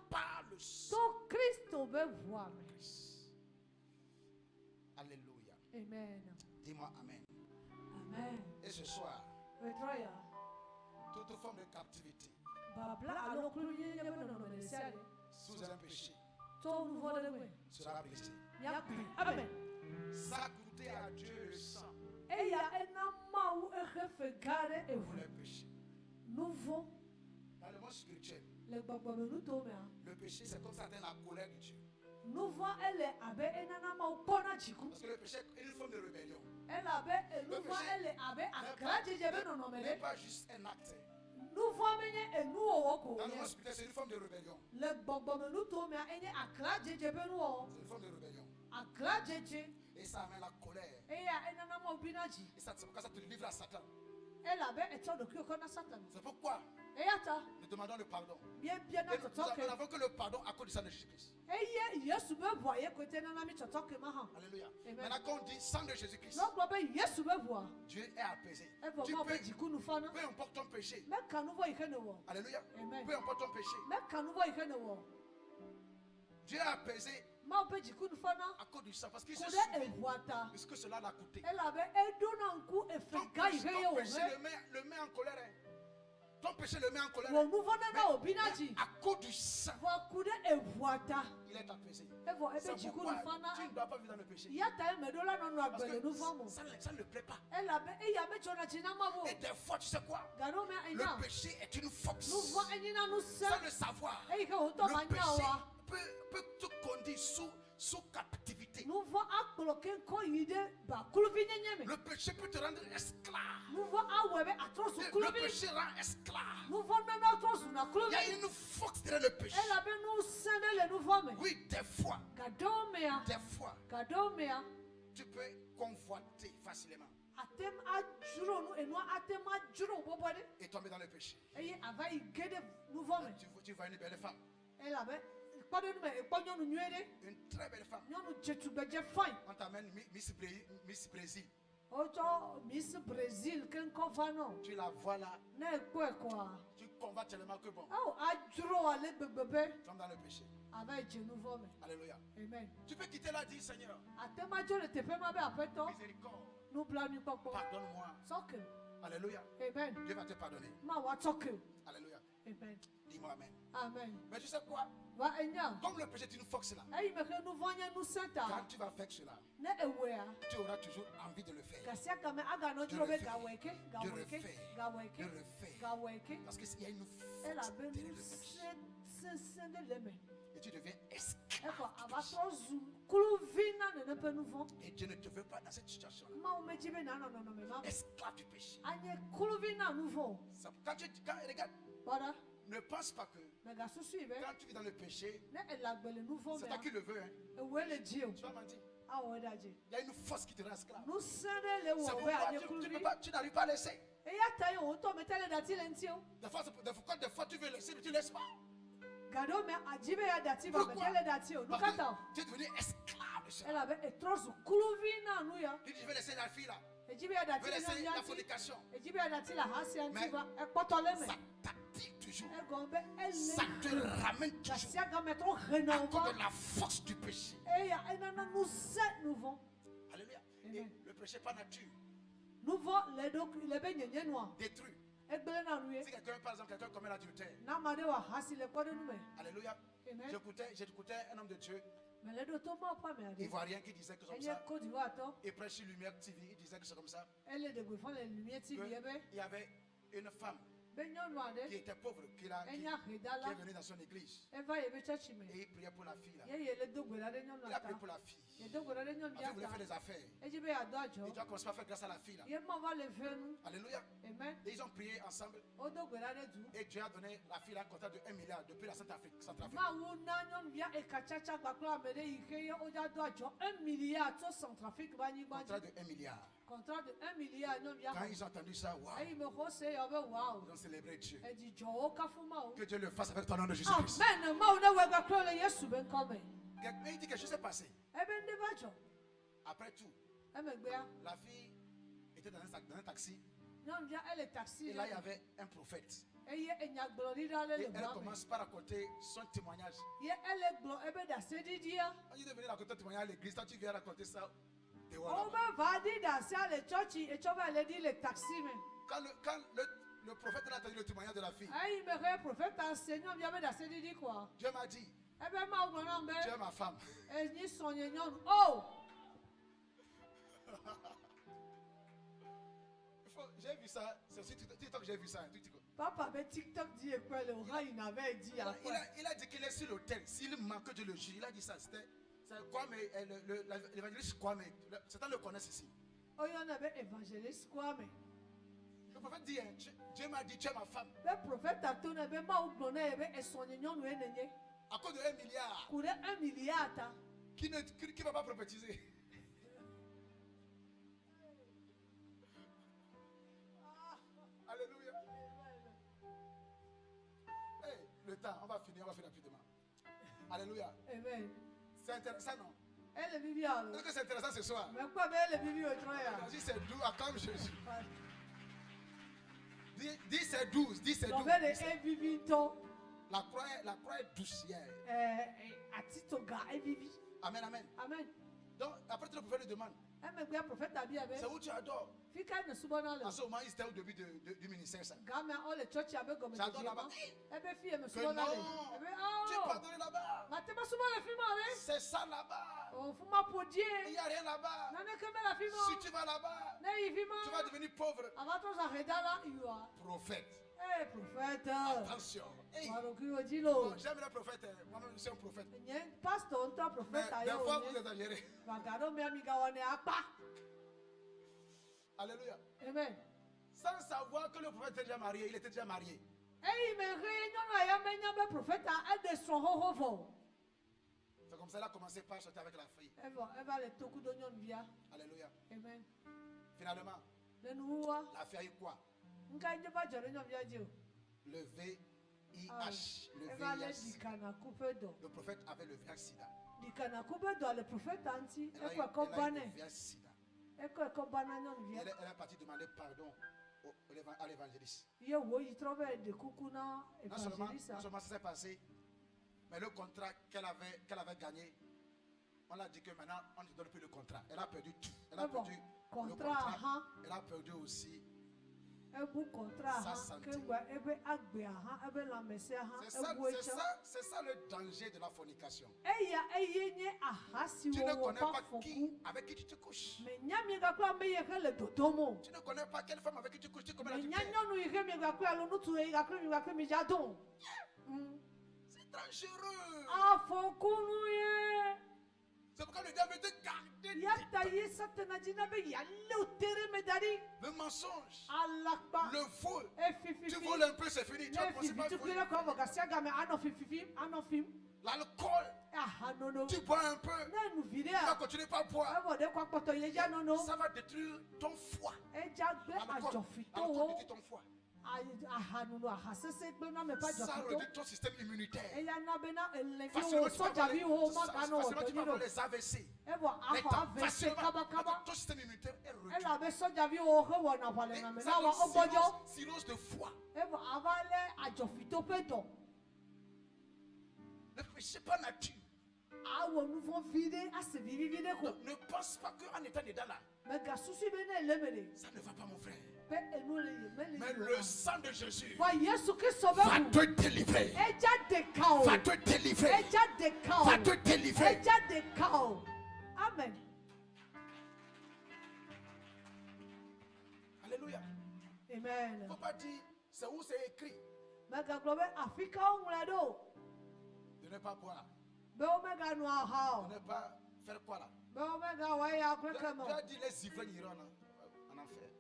par le sang de Christ. Alléluia. Amen. Dis-moi amen. Amen. Et ce soir, toute forme de captivité sous un péché sera blessé. Amen. S'accoupler à Dieu le sang pour les péchés. Dans le monde spirituel, le péché c'est comme ça, la colère de Dieu. Parce que le péché est une forme de rébellion. Le péché n'est pas juste un acte. Dans le monde spirituel, c'est une forme de rébellion. C'est une forme de rébellion. Et ça amène la colère. Et ça, c'est pourquoi ça te livre à Satan. C'est pourquoi nous demandons le pardon. Et nous n'avons que le pardon à cause du sang de Jésus-Christ. Alléluia. Maintenant, quand on dit sang de Jésus-Christ, Dieu est apaisé. Peu importe ton péché. Alléluia. Peu importe ton péché. Dieu est apaisé à cause du sang. Parce qu'il se souvient de ce que cela l'a coûté. Ton péché le met en colère. ton péché le met en colère. Wo nuvo nana obi na Mais ji. à cause du sang, Wo kude evuata. il est apaisé. Evo ebe C'est jiku pourquoi nu fana. tu ne dois pas vivre dans le péché. Ya ta medola no no Parce agbele nu que famo. ça ne plaît pas. Ela be e ya me chona china mabo. Et des fois, tu sais quoi? Gado me Le enya. péché est une force. Nuvo enina nu se. Sans le savoir, E ke o to le manya péché wa. peut te conduire sous captivité. Nuvo akpolo ken ko yide ba kuluvi nyenye me. Le péché peut te rendre esclave. Nuvo awebe atrosu Le kuluvi. péché rend esclave. Nuvo nana atrosu na Il kuluvi. y a une force derrière le péché. Ela be nu sende le nuvo me. Oui, des fois, Gado mea. tu peux convoiter facilement Atem ajuro nu enua atem ajuro bobode. et tomber dans le péché. Eye ava igede nuvo me. Tu vois une belle femme, Ela be kpode nu me ekponyo nu nyuede. une très belle femme. Nyonu jetugbeje fine. On t'amène Miss Brésil. Ojo Miss Brazil ken kovano. Tu la vois là, Na ekwe kwa. tu convoites tellement que bon, Oh ajuro ale gbegbe. tu tombes dans le péché. Ava je nuvo me. Alléluia. Amen. Tu peux quitter là, dis Seigneur, Atem ajole tepe ma be apeto. miséricorde, Nu bla ni popo. pardonne-moi. Soke. Alléluia. Amen. Dieu va te pardonner. Ma wa soke. Alléluia. Amen. Dis-moi Amen. Amen. Mais tu sais quoi? Va enya. Comme le péché est une force là, Ayi me ke nu vonya nu quand senta. tu vas faire cela, Ne ewea. tu auras toujours envie de le faire. Kasia kame aga no juro be gaweke, Je gaweke, refais. gaweke, Je refais. gaweke. Parce qu'il y a une Elle a force ben derrière nous le péché. sende leme. Et tu deviens Eko esclave du péché. abatro zu kulu vina ne ne pe nous vont. Et Dieu ne te veut pas dans cette situation-là. Ma o meji be na no no no me ma. Esclave du péché. Anye kulu vina nous vont. Regarde, Bada. ne pense pas que Me ga susu ibe. quand tu vis dans le péché, Ne elagbele nous vont c'est me. toi qui le veux. Hein. Ewele jio. Tu vas mentir. A o daje. Il y a une force qui te rend esclave. Nous sende le C'est wo be pourquoi anye kulu vi. tu n'arrives pas à laisser. E ya tayo o to metele dati lentio. Des fois tu veux laisser, mais tu ne laisses pas. Gado me ajibe ya dati ba Pourquoi? metele dati o. Parce Nukata. que tu es devenu esclave de ça. Elle avait etrosu kulu vina nu ya. Tu dis, je vais laisser la fille là. Ejibe ya Je dati vais le laisser la nyanti. fornication. Ejibe ya dati la hasi Mais antiba. Ekpotole me. ça t'attire toujours. Egombe Ça te elle. ramène toujours Kasia ga metro à cause renova. de la force du péché. Eya enana nous set nous vont. Alléluia. Amen. Et le péché par nature Nous vont les donc les be nyenye noa. détruit. Egbele na nuye. Si quelqu'un, par exemple, quelqu'un commet l'adultère, Na made wa hasi le kode nu me. alléluia. Amen. J'écoutais un homme de Dieu, Mais les do to ma pa me ade. ivoirien, qui disait que c'est comme Enye ça. Côte d'Ivoire to. Il prêche sur Lumière TV, il disait que c'est comme ça. Elle est de gwe les lumières Que TV ebe. il y avait une femme Be nyonu ade. qui était pauvre, qui Enya est redala. venue dans son église. Eva yebe church me. Et il priait pour la fille là. Ye ye le do gwe la de nyonu Il a prié ata. pour la fille. Ye do gwe la de nyonu Après, il voulait faire ata. des affaires. Ejibe ya do ajo. Il doit commencer à faire grâce à la fille là. Ye ma va le venu. Alléluia. Amen. Et ils ont prié ensemble. O do gwe la de du. Et Dieu a donné la fille un contrat de 1 milliard depuis la Centrafrique. Ma wu na nyɔnu bia ekatsatsa gbakpɔ ame ɖe yi ke ye wodza do adzɔ 1 milliard tso Centrafrique ba anyigba Contrat dzi. de 1 milliard. Contrat de 1 milliard nyɔnu bia Quand xɔ. ils ont entendu ça, waouh, Eyi me xɔ se ya be wow. ils ont célébré Dieu. Edzidzɔwo kafu ma wo. Que Dieu le fasse avec ton nom de Jésus-Christ. Amen. Mawu ne wɔ gbakpɔ le Yesu be ŋkɔ me. Mais il dit quelque chose s'est passé. Ebe nde va dzɔ. Après tout, Emegbea la fille était dans un taxi. nyɔnu bia ele taxi Et là, il y le. avait un prophète. Eye enyagblɔɖi ɖa le Et le elle gba me. commence par raconter son témoignage. Ye ele gblɔ ebe ɖaseɖiɖia. On dit de venir raconter ton témoignage à l'église. Toi, tu viens raconter ça. Et Wo voilà. be va ɖi ɖasea le tsɔtsi etsɔ va le ɖi le taxi me. Quand le prophète a entendu le témoignage de la fille, Eyi me xe profeta se nyɔnu bia be ɖaseɖiɖi koa. Dieu m'a dit, Ebe Mawu gblɔ nam be. tu es ma femme. Enyi sɔnye nyɔnu. Oh! J'ai vu ça, c'est sur TikTok que j'ai vu ça. Un truc. Papa be TikTok di ekpe le oha yi na be di akpe. Il a dit qu'il est sur l'autel. S'il manque de le juge, il a dit ça. C'était Kwame, l'évangéliste Kwame. Certains le connaissent ici. Oyo na be evangelist Kwame. Le prophète dit, hein, Dieu m'a dit, tu es ma femme. Be prophète ato na be Mawu gblɔ na ye be esɔnye nyɔnu enenye. À cause de 1 milliard, Ku ɖe 1 milliard ta. qui ne va pas prophétiser. Alléluia. Hey, le temps, on va finir rapidement. Alléluia. Amen. C'est intéressant, non? Ele bibi alo. Est-ce que c'est intéressant ce soir? Me kpɔ be ele bibi otrɔ ya. Dis c'est doux, comme Jésus. Dis c'est 12, dis c'est 12. Lɔbɛ de ebibi ntɔ. La croix est douce hier. Atito ga ebibi. Amen, amen. Amen. Donc, après, le prophète lui demande, emegbe prɔfɛta bi abe c'est où tu adores? fika ne subɔna En le ce moment, il était au début du ministère. Ça. game ɔle tsɔtsi abe J'adore là-bas. gɔmedzedze ebe fi eme Que subɔna le non, ebe tu peux adorer là-bas. mate me subɔ le fi ma abe C'est ça là-bas. o fi ma ƒo Il die n'y a rien là-bas. naneke me le fi Si ma tu vas là-bas, ne yi fi tu vas ma devenir pauvre. ava trɔ zã heda la yoa Prophète. prɔfɛt Attention. Hey. maɖokui wo dzi lo Bon, j'aime le prophète. Moi-même, je suis un prophète. nye pastor ŋutɔ Mais prɔfɛta des ye fois, wo vous nye exagérez. vagaɖo mia mi gawɔ ne akpa Alléluia. amen Sans savoir que le prophète était déjà marié, il était déjà marié. eyi me he nyɔnua ya menya be prɔfɛta eɖe srɔ̃ xoxo vɔ C'est comme ça qu'il a commencé par chanter avec la fille. evɔ eva le toku do nyɔnuvia Alléluia. amen Finalement, le nuwua la fille a eu quoi? nka nye va dzɔ ɖe nyɔnuvia dzi o Le VIH. Le eva le VIH. ɖikanaku ƒe dɔ Le prophète avait le VIH sida. ɖikanaku ƒe dɔ le prɔfɛta ŋuti Elle a eu, ekɔ ɛkɔ elle ba a eu nɛ le VIH sida. ekɔ ɛkɔ ba na nyɔnuvia Elle est partie demander pardon à l'évangéliste. ye wo yi trɔ be ɖe kuku na Non seulement evangelisa ça s'est passé, mais le contrat qu'elle avait gagné, on l'a dit que maintenant on ne donne plus le contrat. Elle a perdu tout. Elle a Ah bon, perdu le contrat, contrat. Elle a perdu aussi. ebu kɔntra Sa hã santé. kegbe ebe agbea hã ebe lãmesea hã ebu etsɔ C'est ça le danger de la fornication. eya eye nye aha si Tu ne wɔwɔ connais ƒe pas afɔku qui, avec qui tu te couches. mɛ nya mi gakpɔ ame yi ke le dodom o Tu ne connais pas quelle femme avec qui tu couches. Tu connais mɛ la nya tutelle. nyɔnu yi ke mi gakpɔ alo ŋutsu yi gakpɔ mi dza do C'est dangereux. afɔkunu ye C'est pourquoi le diable veut te garder yata ye satana dzina be yalewo tere me da ɖi le mensonge, alakpa le vol. Tu efififi voles un peu, c'est fini. Tu vas ne commencer par fifi tukui voler. ɖe kɔ vɔ gasia game anɔ fififi anɔ fim L'alcool. ahanono Tu bois un peu. ne nuvi Tu vas ɖea continuer par boire. evɔ ɖe kɔ akpɔtɔ ye dza nono Ça va détruire ton foie. edza gbe L'alcool adzɔfitɔwo détruit ton foie. ahanono ahasese gbe na me ƒe Ça adzɔfitɔ réduit ton système immunitaire. eya na bena elẽviwo Facilement, tu vas avoir sɔdzaviwo maganɔ facilement, tu vas avoir wɔtɔnyi les AVC. ɖo evɔ axɔ avese kabakaba Ton système immunitaire est réduit. elabe sɔdzaviwo he wɔna ʋa le Et name ça na wa donne wogbɔdzɔ cirrhose de foie. evɔ ava lé adzɔfitɔ ƒe dɔ Ne péchez pas nature. awɔ nuvɔ vi ɖe ase vivivi ɖe ko Ne pense pas qu'en étant dedans là, megasusu be ne le me ɖe ça ne va pas mon frère. be enu le ye mele Mais le sang de Jésus va yesu kristu va be te délivrer. edza ɖeka o Va te délivrer. edza ɖeka o Va te délivrer. edza ɖeka o amen Alléluia. amen Il ne faut pas dire c'est où c'est écrit megagblɔ be afi ka woŋlɔe ɖo de ne pas boire. be womeganu aha De o ne pas faire quoi là. be womegawɔ eya Tu kleke me as o dit les ivrognes iront en enfer.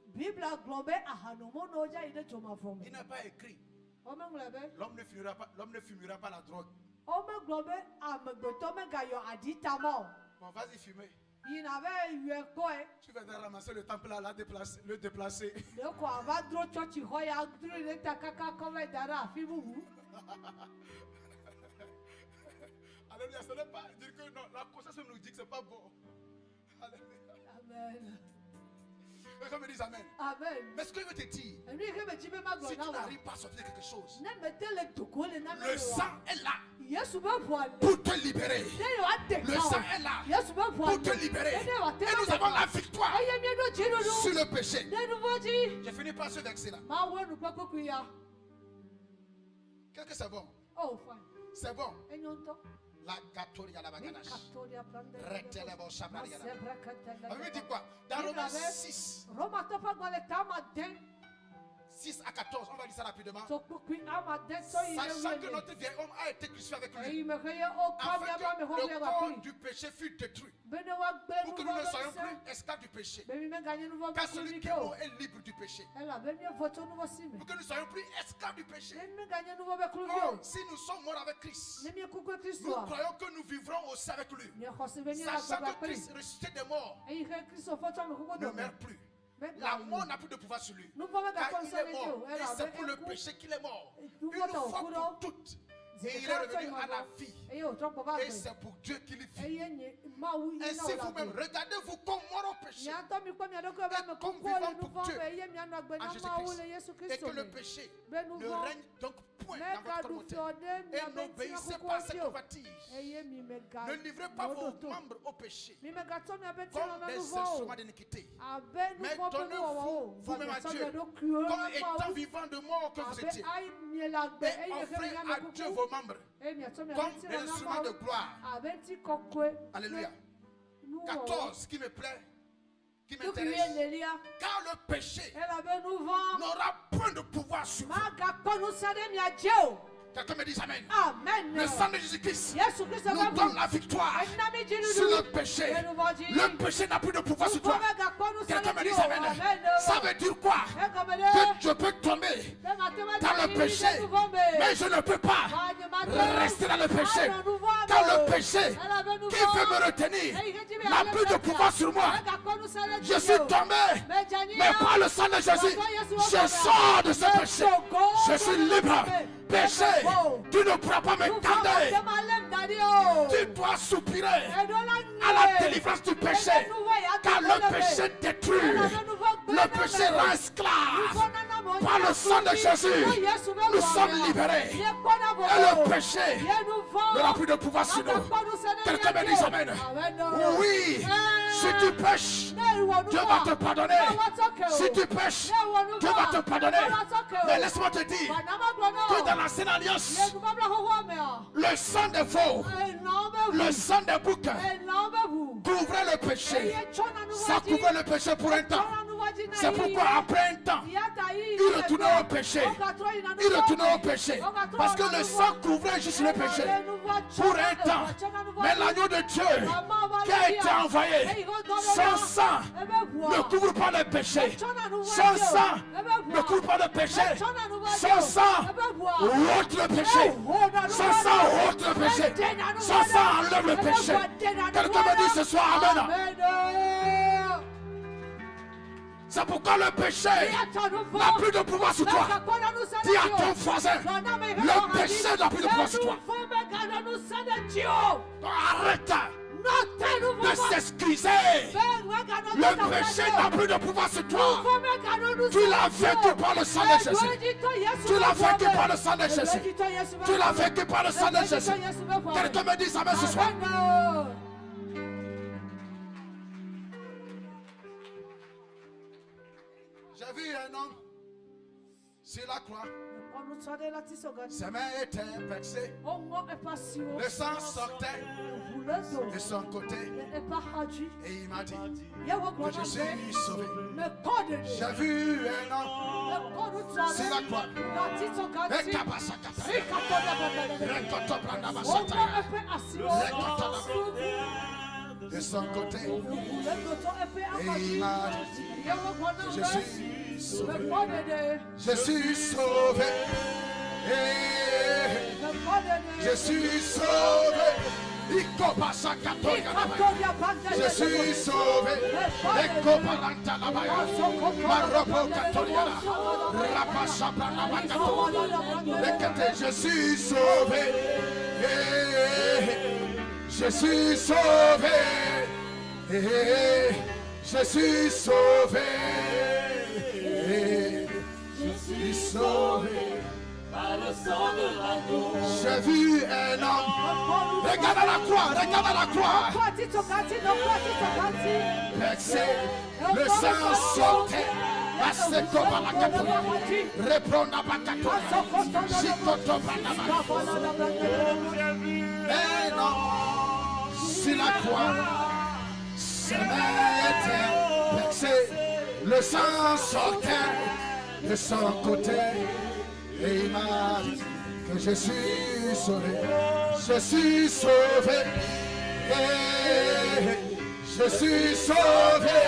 biblia gblɔ be ahanomono dza yi ɖe dzomavɔ Il me n'est pas écrit. womeŋlɔe be L'homme ne fumera pas la drogue. womegblɔ be amegbetɔ megayɔ aditama o Bon, vas-y fumer. yina be yɔe kpɔe Tu vas ramasser le temple là, le déplacer. ɖe ko ava dro tsɔtsi xɔ ya dro ɖe ta kaka kɔ va da ɖe afi bubu Alléluia, ce n'est pas dire que non, la conscience nous dit que ce n'est pas bon. Alléluia. amen Les gens me disent Amen. amen Mais ce que je veux te dire, enu yi ke me dzi be si magblɔ tu na wa n'arrives pas à sortir de quelque chose, ne mete le dogo le nane le le sang wa est là yesu be ʋua le pour te libérer. ne yɔ ade Le ka sang o est là yesu be ʋua pour te le libérer. ene wa te Et nous avons la victoire eye mie ɖo dzi sur ɖoɖo le péché. ne nuvo dzi J'ai fini par ce verset là. mawu enukpe kpekpe ya Qu'est-ce que c'est bon? oh fine C'est bon. enyo ŋutɔ La gatoria la bagadash. Katolia plande Retelebo shabrariana. Masebra La katala Bible dit quoi? Dans Romains 6, Roma tɔƒe gbalẽ tama den 6 à 14, on va lire ça rapidement. tokpukui ama den tɔ yi Sachant que ɖe notre vieil homme a été crucifié avec lui. eyi me ke ye o ka Afin miaba me que xɔ le miaba corps kpli du péché fût détruit. bene woagblẽ Pour que nous nuvɔ ne be soyons ŋusẽ plus esclaves du péché. be mi meganye nuvɔ Car be celui kuli qui ke est o mort est libre du péché. elabe mievɔ tso nuvɔ si me Pour que nous ne soyons plus esclaves du péché. ne mi meganye nuvɔ be kluvi Or, o si nous sommes morts avec Christ, ne miekukue nous kristoa croyons que nous vivrons aussi avec lui. miexɔsi be miele Sachant agbagba que kpli Christ, ressuscité des morts, eyi ke kristo fɔ tso ame kuku ne dome meurt plus. mega La mort n'a plus de pouvoir sur lui. nuvɔ Car megakpɔ il nsɔ est ne mort. dzi o Et c'est elabe pour le eku péché qu'il est mort. Une nuvɔ ta fois oku pour ɖo toutes. Et il est revenu à la vie. Et c'est pour Dieu qu'il vit. Ainsi vous-même, regardez-vous comme mort au péché. Comme vivant pour Dieu en Jésus-Christ. Et que le péché ne règne donc point dans votre communauté. Et n'obéissez pas à cette convoitise. Ne livrez pas vos membres au péché comme des instruments d'iniquité. Mais donnez-vous vous-même à Dieu comme étant vivant de mort que vous étiez. Et offrez à Dieu vos membres comme des instruments de gloire. Alléluia. 14 qui me plaît, qui m'intéresse. Car le péché n'aura point de pouvoir sur vous. Quelqu'un me dit amen. Amen. Le sang de Jésus-Christ nous donne la victoire sur le péché. Le péché n'a plus de pouvoir sur toi. Quelqu'un me dit amen. Ça veut dire quoi? Que je peux tomber dans le péché, mais je ne peux pas rester dans le péché. Car le péché qui veut me retenir n'a plus de pouvoir sur moi. Je suis tombé, mais par le sang de Jésus, je sors de ce péché. Je suis libre. Péché, tu ne pourras pas me garder. Tu dois soupirer à la délivrance du péché. Car le péché détruit. Le péché rend esclave. Par le sang de Jésus, nous sommes libérés. Et le péché n'aura plus de pouvoir sur nous. Quelqu'un me dit amen. Oui, si tu pêches, Dieu va te pardonner. Si tu pêches, Dieu va te pardonner. Mais laisse-moi te dire que dans l'ancienne alliance, le sang des veaux, le sang des boucs couvrait le péché. Ça couvrait le péché pour un temps. C'est pourquoi après un temps, il retournait au péché. Il retournait au péché. Parce que le sang couvrait juste le péché. Pour un temps. Mais l'agneau de Dieu qui a été envoyé, son sang ne couvre pas le péché. Son sang ne couvre pas le péché. Son sang ôte le péché. Son sang ôte le péché. Son sang enlève le péché. Quelqu'un me dit ce soir amen. C'est pourquoi le péché n'a plus de pouvoir sur toi. Dis à ton voisin, le péché n'a plus de pouvoir sur toi. Arrête de s'excuser. Le péché n'a plus de pouvoir sur toi. Tu l'as vaincu par le sang de Jésus. Tu l'as vaincu par le sang de Jésus. Tu l'as vaincu par le sang de Jésus. Quelqu'un me dit amen ce soir. J'ai vu un homme sur la croix. Ses mains étaient vexées. Le sang sortait de son côté. Et il m'a dit que je suis sauvé. J'ai vu un homme sur la croix. De son côté. Et il m'a dit je suis sauvé. Je suis sauvé. Je suis sauvé. Je suis sauvé. Je suis sauvé. Je suis sauvé. Je suis sauvé. Je suis sauvé. Par le sang de l'agneau. J'ai vu un homme. Regarde à la croix, regarde à la croix. Vexé, le sang sortait. Répondre à ma un homme sur la croix. Ses mains étaient vexées. Le sang sortait de son côté. Et il m'a dit que je suis sauvé. Je suis sauvé. Et je suis sauvé.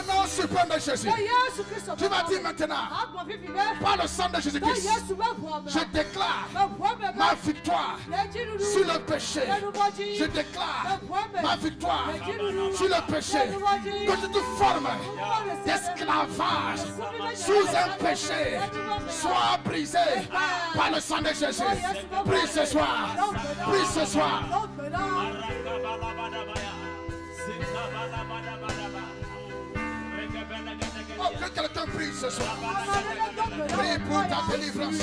le nom suprême de Jésus. Tu vas dire maintenant, par le sang de Jésus-Christ, je déclare ma victoire sur le péché. Je déclare ma victoire sur le péché. Que toute forme d'esclavage sous un péché soit brisée par le sang de Jésus. Prie ce soir. Prie ce soir. Oh, que quelqu'un prie ce soir. Prie pour ta délivrance.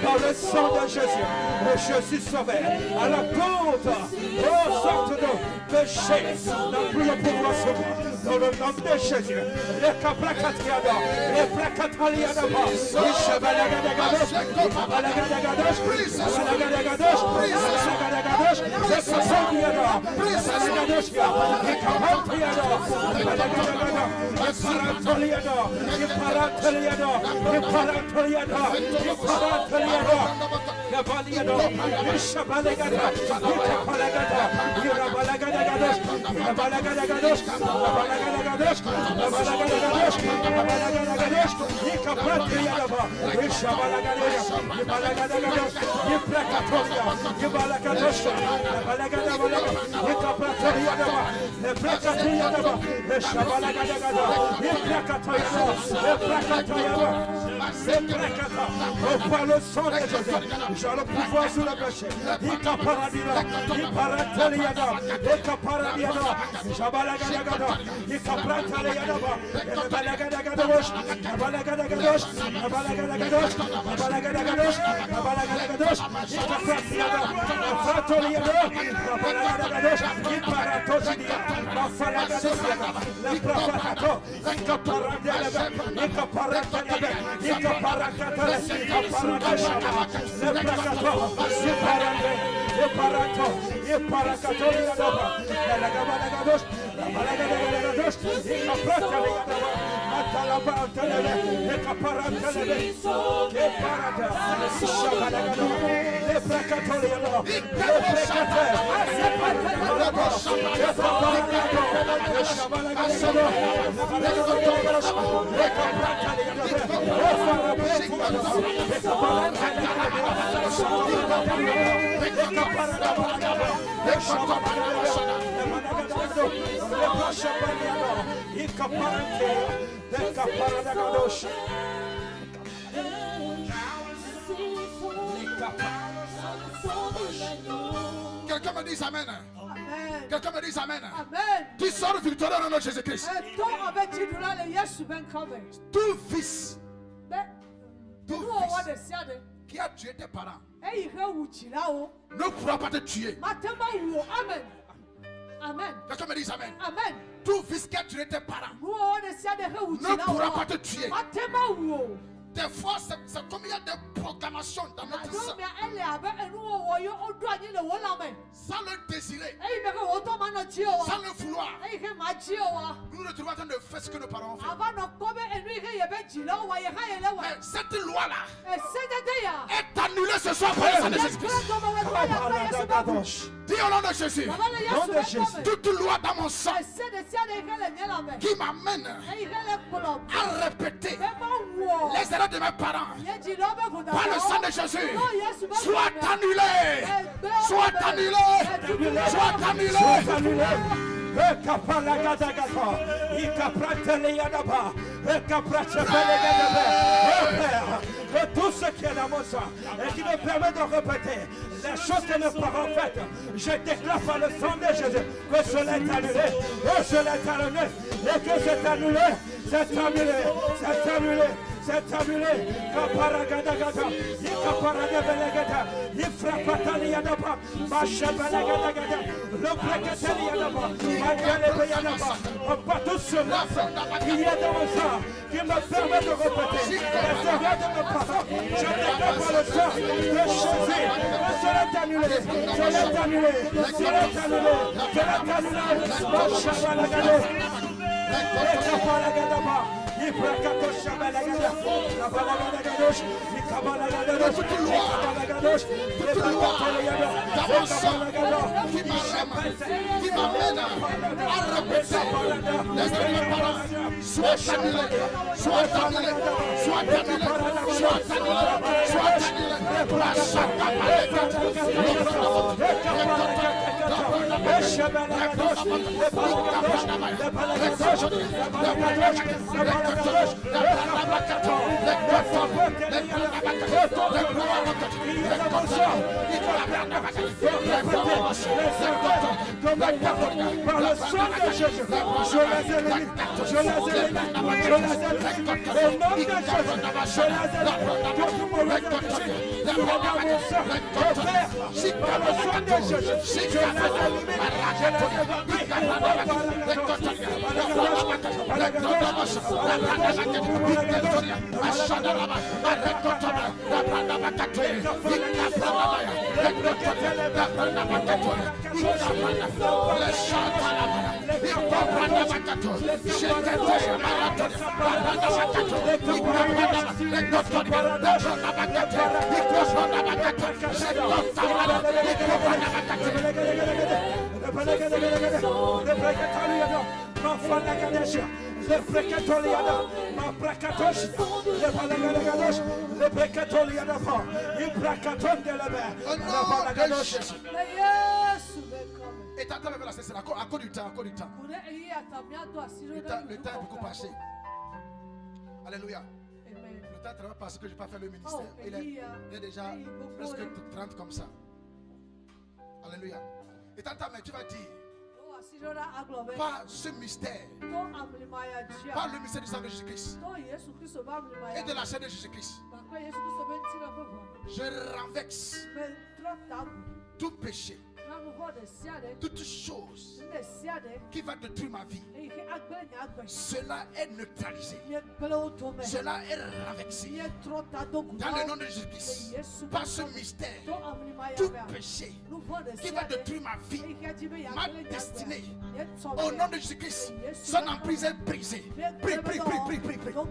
Par le sang de Jésus, je suis sauvé. À la porte, sorte de péché n'a plus le pouvoir sur moi. Dans le nom de Jésus, les capracatiada, les placataliada, les chevalagadados, les cabalagadados, les cabalagadados, les sasadiada, les salagadosia, les capatriada, les parantaliada, les parantaliada, les parantaliada, les parantaliada, Gabaliado, Shabalagada, Palagada, Yurabalagadados, Yabalagadados, Yabalagadados, Yabalagadados, Yabalagadados, Yikapatriadaba, Shabalagadados, Yabalagadados, Yiplacatoria, Yabalagados, Yabalagadados, Yikapatriadaba, Yaplacatoria, Shabalagada, Yiplacatoria, Yaplacatoria, par le sang de Jésus, j'ai le pouvoir sur le péché. Ikaparadina, Iparataliada, Ikaparadiada, Jabalagada, Ikaprataliada, Balagadados, Balagadados, Balagadados, Balagadados, Balagadados, Ikapratiada, Fratoliada, Balagadados, Iparatosidia, Falagadasia, la Prafatato, Ikaparadela, Ikaparatala, Ikaparakatala, Ikaparadashama, le Prakato, Iparande, Iparato, Iparacatoria, la Gabalagados, la Balagadados, Ikapratalia, Matalabantalele, Ikaparantalele, Iparata, Shabalagado, le Pracatoria, le Precate, Quelqu'un me dit Amen. Amen. Quelqu'un me dit Amen. Amen. Tu sors victorieux au nom de Jésus-Christ. Tout fils qui a tué tes parents ne pourra pas te tuer. Amen. Amen. Quelqu'un me dit Amen. Amen. Tout fils qui a tué tes parents ne pourra pas te tuer. Des fois, c'est comme il y a des proclamations dans notre sang. Sans le désirer, sans le vouloir, nous nous trouvons en train de faire ce que nos parents ont fait. Mais cette loi-là est annulée ce soir par le sang de Jésus-Christ. Dis au nom de Jésus, toute loi dans mon sang qui m'amène à répéter les erreurs de mes parents par le sang de Jésus, soit annulé, soit annulé, soit annulé. Que tout ce qui est dans mon sang et qui me permet de répéter les choses que mes parents ont faites, je déclare par le sang de Jésus que cela est annulé, que cela est annulé, et que c'est annulé, c'est annulé, c'est annulé. C'est annulé. Kaparagadagata. parade belegata, ifra pataliadaba, masha belegata, le precataliadaba, mandele beyanaba, un bateau sur la qui est dans mon sang, qui me permet de répéter les erreurs de mes parents. Je déclare par le sang de Jésus, je l'ai annulé, je l'ai annulé, je l'ai annulé, je l'ai annulé, masha belegata, qui m'amène à répéter les dernières paroles, soit annulé, soit annulé, soit annulé, soit annulé, soit annulé. La chata par le sang de Jésus, je les élimine, je les élimine, je les élimine, au nom de Jésus, je les élimine, que tout mauvais esprit, tout regard mon sang, opère, par le sang de Jésus, je les élimine, je les évacue, et t'attends même là, c'est à cause du temps, à cause du temps. Le temps est beaucoup passé. Alléluia. Le temps est tellement passé que je n'ai pas fait le ministère. Il est déjà presque 30 comme ça. Alléluia. Et t'attends, mais tu vas dire, par ce mystère, par le mystère du sang de Jésus-Christ et de la chair de Jésus-Christ, je renverse tout péché, toute chose qui va détruire ma vie. Cela est neutralisé. Cela est renversé. Dans le nom de Jésus-Christ, par ce mystère, tout péché qui va détruire ma vie, ma destinée, au nom de Jésus-Christ, son emprise est brisée. Prie, prie, prie, prie, prie, prie. Au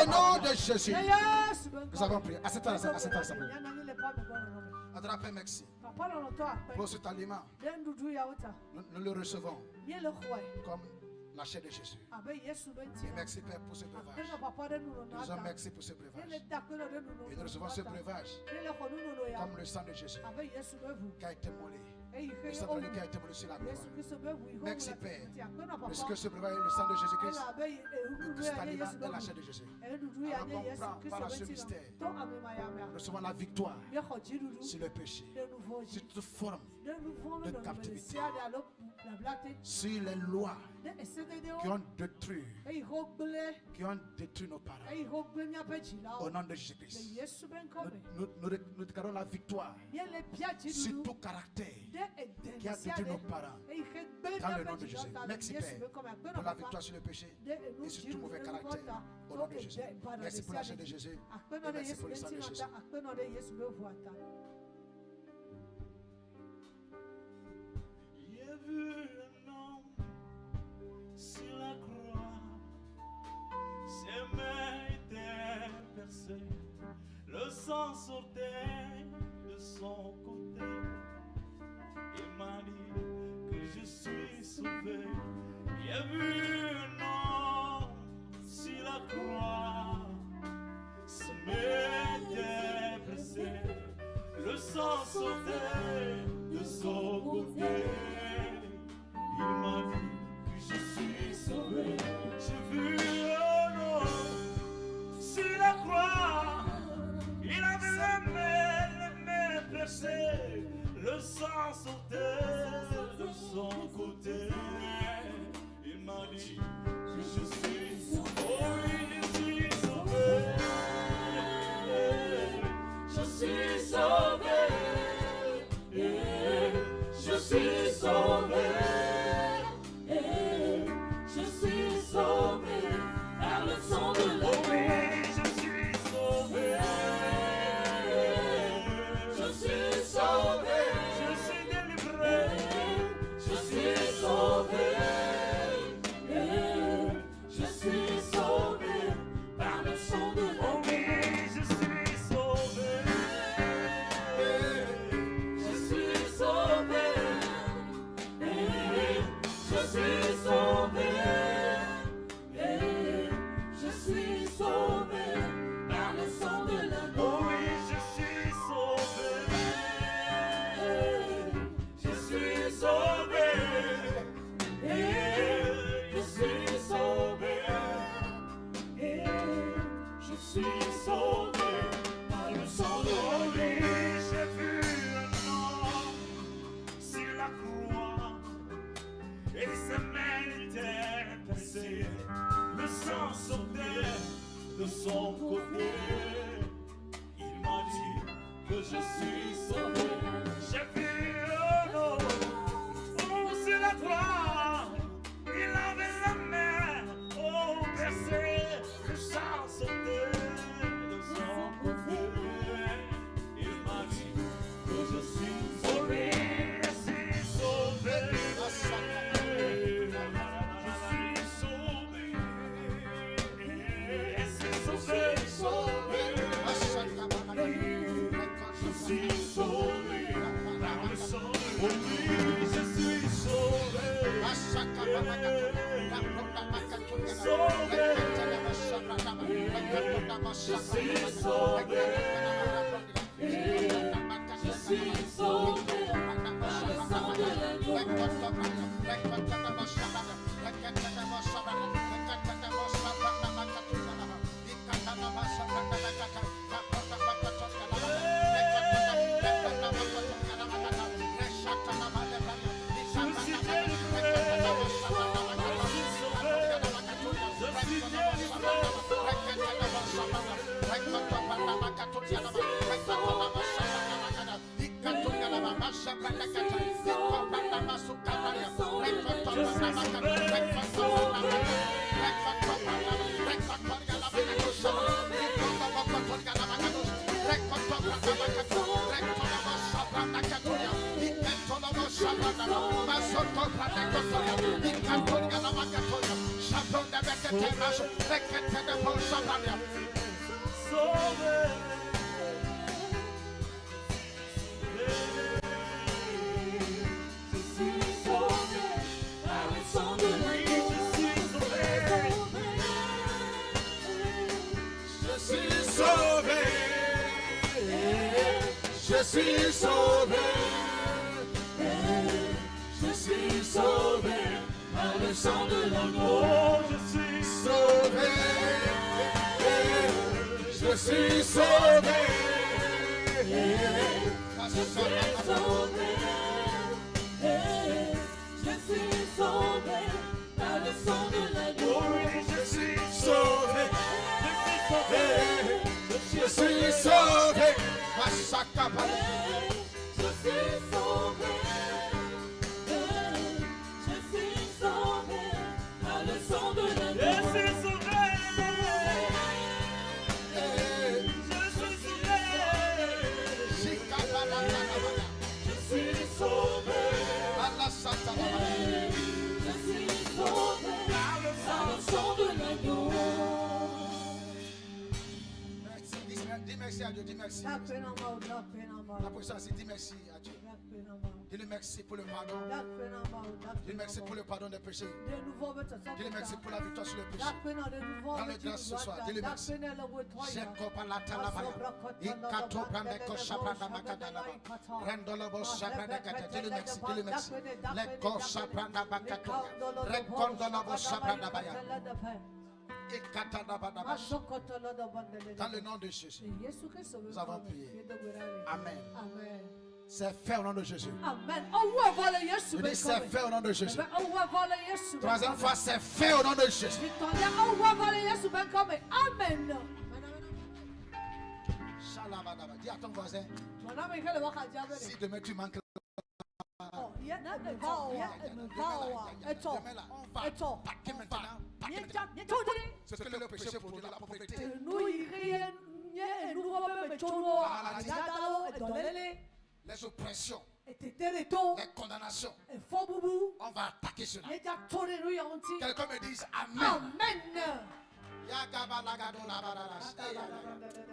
nom de Jésus, nous avons prié. À cette heure, Père, merci pour cet aliment. Nous le recevons comme la chair de Jésus. Et merci Père pour ce breuvage. Nous disons merci pour ce breuvage. Et nous recevons ce breuvage comme le sang de Jésus qui a été mollé. Le sang de Dieu qui a été mollé sur la croix. Merci Père. Parce que ce breuvage est le sang de Jésus-Christ. Et que cet aliment est la chair de Jésus. Alors comprends par ce mystère. Nous recevons la victoire sur le péché, sur toute forme de captivité, sur les lois qui ont détruit nos parents. Au nom de Jésus-Christ, nous déclarons la victoire sur tout caractère qui a détruit nos parents. Dans le nom de Jésus. Merci Père pour la victoire sur le péché et sur tout mauvais caractère. Au nom de Jésus. Merci pour la chair de Jésus. Et merci pour le sang de Jésus. J'ai vu un homme sur la croix, ses mains étaient percées, le sang sortait de son côté. Il m'a dit que je suis sauvé. J'ai vu un homme sur la croix, ses mains étaient percées, le sang sauté de son côté. Il m'a dit que je suis sauvé. J'ai vu un homme sur la croix. Il avait les mains percées, le sang sautait de son côté. Il m'a dit que je suis sauvé. Oh oui, je suis sauvé. Je suis sauvé. Je suis sauvé. Je suis sauvé par le sang de l'agneau. Oh oui, je suis sauvé. Je suis sauvé. Je suis délivré. Je suis sauvé. Je suis sauvé par le sang de l'agneau. Oh oui, je suis sauvé. Je suis sauvé. Je suis sauvé. Je suis sauvé par le sang de l'agneau. Oh oui, je suis sauvé. Je suis sauvé. Je suis sauvé. Je suis sauvé par le sang de l'agneau. Oh oui, j'ai vu un homme sur la croix. Et ses mains étaient percées, le sang sortait de son côté. Il m'a dit que je suis sauvé. J'ai vu un homme sur la croix. Il avait la main percée, le sang sortait de son côté. Il m'a dit que je suis sauvé. Je suis sauvé. Je suis sauvé. Je suis sauvé par le sang de l'agneau. Je suis sauvé. Je suis sauvé. Je suis sauvé. Je suis sauvé par le sang de l'agneau. Oui, je suis sauvé. Je suis sauvé. Je suis sauvé. Je suis sauvé par le sang de l'agneau. Je suis sauvé. Je suis sauvé. Je suis sauvé. Je suis sauvé par le sang de l'agneau. Dis merci à à Dieu, dis merci. La position assis, dis merci à Dieu. Dis-lui merci pour le pardon. Dis-lui merci pour le pardon des péchés. Dis-lui merci pour la victoire sur le péché. Dans le grâce ce soir, dis-lui merci. Dis-lui merci, dis-lui merci. Dans le nom de Jésus, nous avons prié. Amen. C'est fait au nom de Jésus. Amen. Je dis c'est fait au nom de Jésus. Troisième fois, c'est fait au nom de Jésus. Amen. Dis à ton voisin, si demain tu manques on va attaquer maintenant. C'est ce que le péché produit, la pauvreté. Les oppressions, les condamnations, on va attaquer cela. Quelqu'un me dise Amen. Amen.